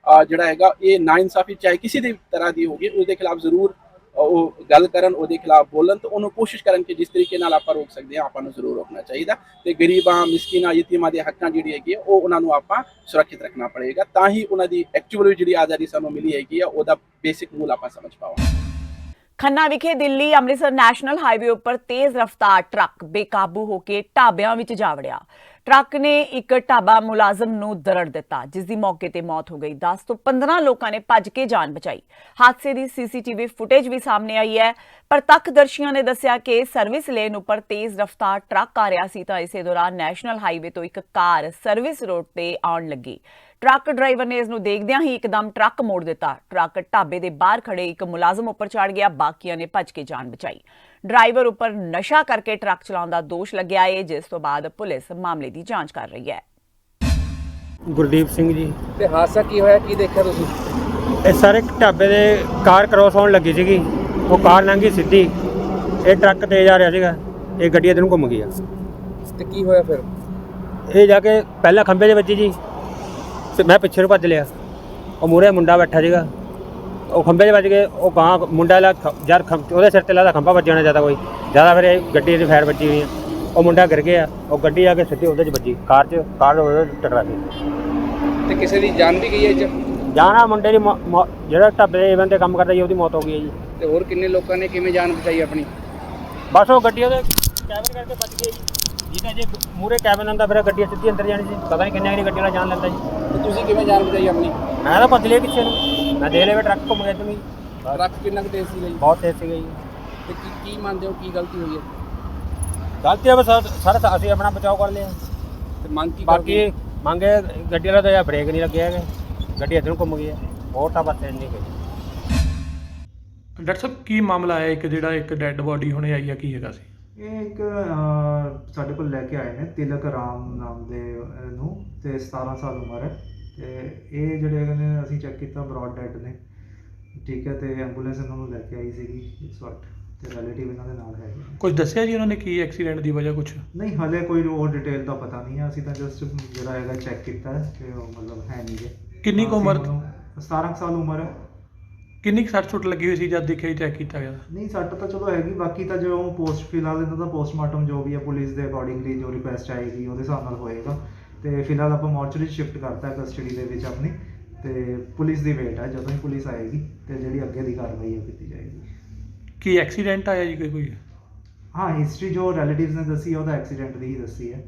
ਜਿਹੜਾ ਹੈਗਾ ਇਹ ਨਾਇਨਸਾਫੀ ਚਾਹੇ ਕਿਸੇ ਦੀ ਤਰ੍ਹਾਂ ਦੀ ਹੋਗੀ ਉਸਦੇ ਖਿਲਾਫ ਜ਼ਰੂਰ ਉਹ ਗੱਲ ਕਰਨ, ਉਹਦੇ ਖਿਲਾਫ ਬੋਲਣ ਤੇ ਉਹਨੂੰ ਕੋਸ਼ਿਸ਼ ਕਰਨ ਕਿ ਜਿਸ ਤਰੀਕੇ ਨਾਲ ਆਪਾਂ ਰੋਕ ਸਕਦੇ ਹਾਂ ਆਪਾਂ ਨੂੰ ਜ਼ਰੂਰ ਰੋਕਣਾ ਚਾਹੀਦਾ। ਤੇ ਗਰੀਬਾਂ, ਮਿਸਕੀਨਾਂ, ਯਤੀਮਾਂ ਦੇ ਹੱਕਾਂ ਜਿਹੜੀ ਹੈਗੀ ਹੈ ਉਹ ਉਹਨਾਂ ਨੂੰ ਆਪਾਂ ਸੁਰੱਖਿਅਤ ਰੱਖਣਾ ਪੜੇਗਾ, ਤਾਂ ਹੀ ਉਹਨਾਂ ਦੀ ਐਕਚੁਅਲ ਜਿਹੜੀ ਆਜ਼ਾਦੀ ਸਾਨੂੰ ਮਿਲੀ ਹੈਗੀ ਆ ਉਹਦਾ ਬੇਸਿਕ ਮੂਲ ਆਪਾਂ ਸਮਝ ਪਾਵਾਂਗੇ। ਖੰਨਾ ਵਿਖੇ ਦਿੱਲੀ ਅੰਮ੍ਰਿਤਸਰ ਨੈਸ਼ਨਲ ਹਾਈਵੇ ਉੱਪਰ ਤੇਜ਼ ਰਫ਼ਤਾਰ ਟਰੱਕ ਬੇਕਾਬੂ ਹੋ ਕੇ ਢਾਬਿਆਂ ਵਿੱਚ ਜਾ ਵੜਿਆ। ਟਰੱਕ ਨੇ ਇੱਕ ਢਾਬਾ ਮੁਲਾਜ਼ਮ ਨੂੰ ਦਰੜ ਦਿੱਤਾ, ਜਿਸ ਦੀ ਮੌਕੇ ਤੇ ਮੌਤ ਹੋ ਗਈ। 10 ਤੋਂ 15 ਲੋਕਾਂ ਨੇ ਭੱਜ ਕੇ ਜਾਨ ਬਚਾਈ। ਹਾਦਸੇ ਦੀ ਸੀਸੀਟੀਵੀ ਫੁਟੇਜ ਵੀ ਸਾਹਮਣੇ ਆਈ ਹੈ। ਪ੍ਰਤੱਖਦਰਸ਼ੀਆਂ ਨੇ ਦੱਸਿਆ ਕਿ ਸਰਵਿਸ ਲੇਨ ਉੱਪਰ ਤੇਜ਼ ਰਫ਼ਤਾਰ ਟਰੱਕ ਆ ਰਿਹਾ ਸੀ ਤਾਂ ਇਸੇ ਦੌਰਾਨ ਨੈਸ਼ਨਲ ਹਾਈਵੇ ਤੋਂ ਇੱਕ ਕਾਰ ਸਰਵਿਸ ਰੋਡ ਤੇ ਆਉਣ ਲੱਗੀ। ਟਰੱਕ ਡਰਾਈਵਰ ਨੇ ਇਸ ਨੂੰ ਦੇਖਦਿਆਂ ਹੀ ਇੱਕਦਮ ਟਰੱਕ ਮੋੜ ਦਿੱਤਾ। ਟਰੱਕ ਢਾਬੇ ਦੇ ਬਾਹਰ ਖੜੇ ਇੱਕ ਮੁਲਾਜ਼ਮ ਉੱਪਰ ਚੜ੍ਹ ਗਿਆ, ਬਾਕੀਆਂ ਨੇ ਭੱਜ ਕੇ ਜਾਨ ਬਚਾਈ। ਡਰਾਈਵਰ ਉੱਪਰ ਨਸ਼ਾ ਕਰਕੇ ਟਰੱਕ ਚਲਾਉਣ ਦਾ ਦੋਸ਼ ਲੱਗਿਆ ਹੈ, ਜਿਸ ਤੋਂ ਬਾਅਦ ਪੁਲਿਸ ਮਾਮਲੇ ਦੀ ਜਾਂਚ ਕਰ ਰਹੀ ਹੈ। ਗੁਰਦੀਪ ਸਿੰਘ ਜੀ। ਤੇ ਹਾਦਸਾ ਕੀ ਹੋਇਆ, ਕੀ ਦੇਖਿਆ ਤੁਸੀਂ? ਇਹ ਸਾਰੇ ਢਾਬੇ ਦੇ ਕਾਰ ਕ੍ਰੋਸ ਹੋਣ ਲੱਗੀ ਸੀਗੀ, ਉਹ ਕਾਰ ਲੰਘੀ ਸਿੱਧੀ, ਇਹ ਟਰੱਕ ਤੇਜ਼ ਆ ਰਿਹਾ ਸੀਗਾ, ਇਹ ਗੱਡੀ ਇੱਧਰ ਨੂੰ ਘੁੰਮ ਗਈ। ਤੇ ਕੀ ਹੋਇਆ ਫਿਰ? ਇਹ ਜਾ ਕੇ ਪਹਿਲਾਂ ਖੰਭੇ 'ਚ ਵੱਜੀ ਜੀ, ਤੇ ਮੈਂ ਪਿੱਛੇ ਨੂੰ ਭੱਜ ਲਿਆ। ਉਹ ਮੂਹਰੇ ਮੁੰਡਾ ਬੈਠਾ ਸੀਗਾ, ਉਹ ਖੰਭੇ 'ਚ ਵੱਜ ਗਏ। ਉਹ ਗਾਂ ਮੁੰਡਾ ਯਾਰ ਉਹਦੇ ਸਿਰ ਤੇ ਲੱਗਦਾ ਖੰਭਾ ਵੱਜਣਾ ਜ਼ਿਆਦਾ ਫਿਰ ਇਹ ਗੱਡੀ ਦੀ ਫੈਰ ਵੱਜੀ ਹੋਈ ਆ। ਉਹ ਮੁੰਡਾ ਗਿਰ ਗਿਆ, ਉਹ ਗੱਡੀ ਆ ਕੇ ਸਿੱਧੀ ਉਹਦੇ 'ਚ ਵੱਜੀ, ਕਾਰ ਉਹਦੇ ਟਕਰਾ ਗਈ। ਤੇ ਕਿਸੇ ਦੀ ਜਾਨ ਵੀ ਗਈ ਹੈ ਜੀ? ਜਾਣਾ ਮੁੰਡੇ ਦੀ ਜਿਹੜਾ ਢਾਬੇ ਦੇ ਈਵਨ ਤੇ ਕੰਮ ਕਰਦਾ ਜੀ, ਉਹਦੀ ਮੌਤ ਹੋ ਗਈ ਹੈ ਜੀ। ਤੇ ਹੋਰ ਕਿੰਨੇ ਲੋਕਾਂ ਨੇ ਕਿਵੇਂ ਜਾਨ ਬਚਾਈ ਆਪਣੀ? ਬਸ ਉਹ ਗੱਡੀ ਉਹਦੇ ਕੈਬਨ ਕਰਕੇ ਬਚ ਗਈ ਜੀ। ਜਿਹਦਾ ਜੇ ਮੂਹਰੇ ਕੈਬਨ ਹੁੰਦਾ ਫਿਰ ਗੱਡੀ ਸਿੱਧੀ ਅੰਦਰ ਜਾਣੀ ਸੀ। ਪਤਾ ਨਹੀਂ ਕਿੰਨੇ ਗੱਡੀ ਵਾਲਾ ਜਾਨ ਲੈਂਦਾ ਜੀ। ਤੇ ਤੁਸੀਂ ਕਿਵੇਂ ਜਾਨ ਬਚਾਈ ਆਪਣੀ? ਮੈਂ ਤਾਂ ਭੱਜ ਲਿਆ ਪਿੱਛੇ ਨੂੰ, ਮੈਂ ਦੇਖ ਲਿਆ ਟਰੱਕ ਘੁੰਮ ਗਿਆ ਇੱਧਰ ਨੂੰ। ਟਰੱਕ ਕਿੰਨਾ ਕੁ ਤੇਜ਼ ਸੀਗਾ ਜੀ? ਬਹੁਤ ਤੇਜ਼ ਸੀਗਾ ਜੀ। ਤੇ ਕੀ ਮੰਨਦੇ ਹੋ, ਕੀ ਗਲਤੀ ਹੋਈ ਹੈ? ਗਲਤੀ ਆ ਬਸ ਸਾਰਾ ਅਸੀਂ ਆਪਣਾ ਬਚਾਓ ਕਰ ਲਿਆ। ਤੇ ਮੰਗ ਕੀ ਬਾਕੀ ਮੰਗੇ ਗੱਡੀ ਵਾਲਾ ਤਾਂ ਯਾਰ ਬ੍ਰੇਕ ਨਹੀਂ ਲੱਗਿਆ ਹੈਗਾ, ਗੱਡੀ ਇੱਧਰ ਨੂੰ ਘੁੰਮ ਗਈ ਹੈ। ਹੋਰ ਤਾਂ ਬਸ ਇੰਨੀ ਕੁ। ਡਾਕਟਰ ਸਾਹਿਬ ਕੀ ਮਾਮਲਾ ਆਇਆ, ਇੱਕ ਡੈੱਡ ਬੋਡੀ ਹੁਣੇ ਆਈ ਆ, ਕੀ ਹੈਗਾ ਸੀ? ਇਹ ਇੱਕ ਸਾਡੇ ਕੋਲ ਲੈ ਕੇ ਆਏ ਨੇ ਤਿਲਕ ਰਾਮ ਨਾਮ ਦੇ ਨੂੰ, ਤੇ 17 ਸਾਲ ਉਮਰ ਹੈ। ਤੇ ਇਹ ਜਿਹੜੇ ਹੈਗੇ ਨੇ ਅਸੀਂ ਚੈੱਕ ਕੀਤਾ ਬਰੋਡ ਡੈਡ ਨੇ, ਠੀਕ ਹੈ। ਤੇ ਐਂਬੂਲੈਂਸ ਇਹਨਾਂ ਨੂੰ ਲੈ ਕੇ ਆਈ ਸੀਗੀ 108, ਤੇ ਰਿਲੇਟਿਵ ਇਹਨਾਂ ਦੇ ਨਾਲ ਹੈਗੇ। ਕੁਝ ਦੱਸਿਆ ਜੀ ਉਹਨਾਂ ਨੇ ਕੀ ਐਕਸੀਡੈਂਟ ਦੀ ਵਜ੍ਹਾ? ਕੁਝ ਨਹੀਂ, ਹਲੇ ਕੋਈ ਹੋਰ ਡਿਟੇਲ ਦਾ ਪਤਾ ਨਹੀਂ ਹੈ। ਅਸੀਂ ਤਾਂ ਜਸਟ ਜਿਹੜਾ ਹੈਗਾ ਚੈੱਕ ਕੀਤਾ ਹੈ ਕਿ ਉਹ ਮਤਲਬ ਹੈ ਨਹੀਂ ਗੇ। ਕਿੰਨੀ ਕੁ ਉਮਰ? 17 ਸਾਲ ਉਮਰ ਹੈ। ਕਿੰਨੀ ਕੁ ਸੱਟ ਸੁੱਟ ਲੱਗੀ ਹੋਈ ਸੀ ਜਦ ਦੇਖਿਆ ਚੈੱਕ ਕੀਤਾ ਗਿਆ? ਨਹੀਂ, ਸੱਟ ਤਾਂ ਚਲੋ ਹੈਗੀ, ਬਾਕੀ ਤਾਂ ਜੋ ਫਿਲਹਾਲ ਇਹਨਾਂ ਦਾ ਪੋਸਟਮਾਰਟਮ ਜੋ ਵੀ ਹੈ ਪੁਲਿਸ ਦੇ ਅਕੋਰਡਿੰਗਲੀ ਜੋ ਰਿਕੁਐਸਟ ਆਏਗੀ ਉਹਦੇ ਹਿਸਾਬ ਨਾਲ ਹੋਏਗਾ। ਤੇ ਫਿਲਹਾਲ ਆਪਾਂ ਮੋਰਚਰੀ ਸ਼ਿਫਟ ਕਰਤਾ ਕਸਟਡੀ ਦੇ ਵਿੱਚ ਆਪਣੀ, ਤੇ ਪੁਲਿਸ ਦੀ ਵੇਟ ਹੈ। ਜਦੋਂ ਹੀ ਪੁਲਿਸ ਆਏਗੀ ਤੇ ਜਿਹੜੀ ਅੱਗੇ ਦੀ ਕਾਰਵਾਈ ਹੈ ਕੀਤੀ ਜਾਏਗੀ। ਕੀ ਐਕਸੀਡੈਂਟ ਆਇਆ ਜੀ ਕੋਈ? ਹਾਂ, ਹਿਸਟਰੀ ਜੋ ਰਿਲੇਟਿਵਸ ਨੇ ਦੱਸੀ ਹੈ ਉਹਦਾ ਐਕਸੀਡੈਂਟ ਦੀ ਹੀ ਦੱਸੀ ਹੈ।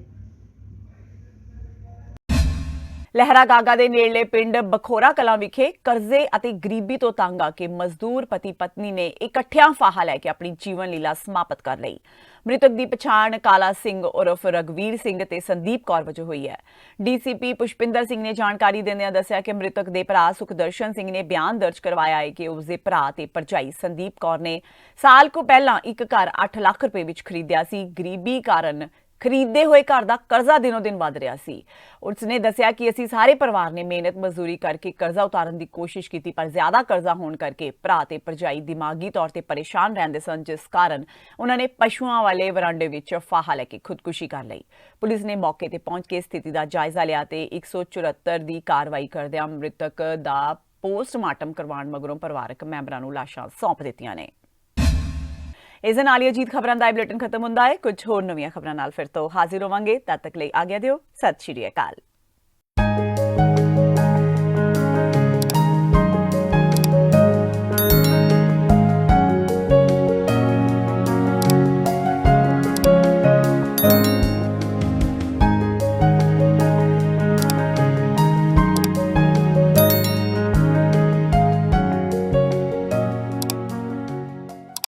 ਲਹਿਰਾ ਗਾਗਾ ਦੇ ਨੇੜਲੇ ਪਿੰਡ ਬਖੋਰਾ ਕਲਾਂ ਵਿਖੇ ਕਰਜ਼ੇ ਅਤੇ ਗਰੀਬੀ ਤੋਂ ਤੰਗ ਆ ਕੇ ਮਜ਼ਦੂਰ ਪਤੀ ਪਤਨੀ ਨੇ ਇਕੱਠਿਆਂ ਫਾਹਾ ਲੈ ਕੇ ਆਪਣੀ ਜੀਵਨ ਲੀਲਾ ਸਮਾਪਤ ਕਰ ਲਈ। ਮ੍ਰਿਤਕ ਦੀ ਪਛਾਣ ਕਾਲਾ ਸਿੰਘ ਉਰਫ ਰਗਵੀਰ ਸਿੰਘ ਤੇ ਸੰਦੀਪ ਕੌਰ ਵਜੋਂ ਹੋਈ ਹੈ। ਡੀਸੀਪੀ ਪੁਸ਼ਪਿੰਦਰ ਸਿੰਘ ਨੇ ਜਾਣਕਾਰੀ ਦਿੰਦਿਆਂ ਦੱਸਿਆ ਕਿ ਮ੍ਰਿਤਕ ਦੇ ਭਰਾ ਸੁਖਦਰਸ਼ਨ ਸਿੰਘ ਨੇ ਬਿਆਨ ਦਰਜ ਕਰਵਾਇਆ ਹੈ ਕਿ ਉਸਦੇ ਭਰਾ ਤੇ ਭਰਜਾਈ ਸੰਦੀਪ ਕੌਰ ਨੇ ਸਾਲ ਕੁ ਪਹਿਲਾਂ ਇੱਕ ਘਰ 8 ਲੱਖ ਰੁਪਏ ਵਿੱਚ ਖਰੀਦਿਆ ਸੀ। ਗਰੀਬੀ ਕਾਰਨ ਖਰੀਦੇ ਹੋਏ ਘਰ ਦਾ ਕਰਜ਼ਾ ਦਿਨੋਂ ਦਿਨ ਵੱਧ ਰਿਹਾ ਸੀ। ਉਸਨੇ ਦੱਸਿਆ ਕਿ ਅਸੀਂ ਸਾਰੇ ਪਰਿਵਾਰ ਨੇ ਮਿਹਨਤ ਮਜ਼ਦੂਰੀ ਕਰਕੇ ਕਰਜ਼ਾ ਉਤਾਰਨ ਦੀ ਕੋਸ਼ਿਸ਼ ਕੀਤੀ, ਪਰ ਜ਼ਿਆਦਾ ਕਰਜ਼ਾ ਹੋਣ ਕਰਕੇ ਭਰਾ ਤੇ ਭਰਜਾਈ ਦਿਮਾਗੀ ਤੌਰ ਤੇ ਪਰੇਸ਼ਾਨ ਰਹਿੰਦੇ ਸਨ, ਜਿਸ ਕਾਰਨ ਉਹਨਾਂ ਨੇ ਪਸ਼ੂਆਂ ਵਾਲੇ ਵਰਾਂਡੇ ਵਿੱਚ ਫਾਹਾ ਲੈ ਕੇ ਖੁਦਕੁਸ਼ੀ ਕਰ ਲਈ। ਪੁਲਿਸ ਨੇ ਮੌਕੇ ਤੇ ਪਹੁੰਚ ਕੇ ਸਥਿਤੀ ਦਾ ਜਾਇਜ਼ਾ ਲਿਆ ਤੇ 174 ਦੀ ਕਾਰਵਾਈ ਕਰਦਿਆਂ ਮ੍ਰਿਤਕ ਦਾ ਪੋਸਟਮਾਰਟਮ ਕਰਵਾਉਣ ਮਗਰੋਂ ਪਰਿਵਾਰਕ ਮੈਂਬਰਾਂ ਨੂੰ ਲਾਸ਼ਾਂ ਸੌਂਪ ਦਿੱਤੀਆਂ ਨੇ। ਇਸ ਦੇ ਨਾਲ ਹੀ ਅਜੀਤ ਖਬਰਾਂ ਦਾ ਬੁਲੇਟਿਨ ਖਤਮ ਹੁੰਦਾ ਹੈ। ਕੁਝ ਹੋਰ ਨਵੀਆਂ ਖਬਰਾਂ ਨਾਲ ਫਿਰ ਤੋਂ ਹਾਜ਼ਰ ਹੋਵਾਂਗੇ। ਤਦ ਤੱਕ ਲਈ ਆਗਿਆ ਦਿਓ। ਸਤਿ ਸ਼੍ਰੀ ਅਕਾਲ।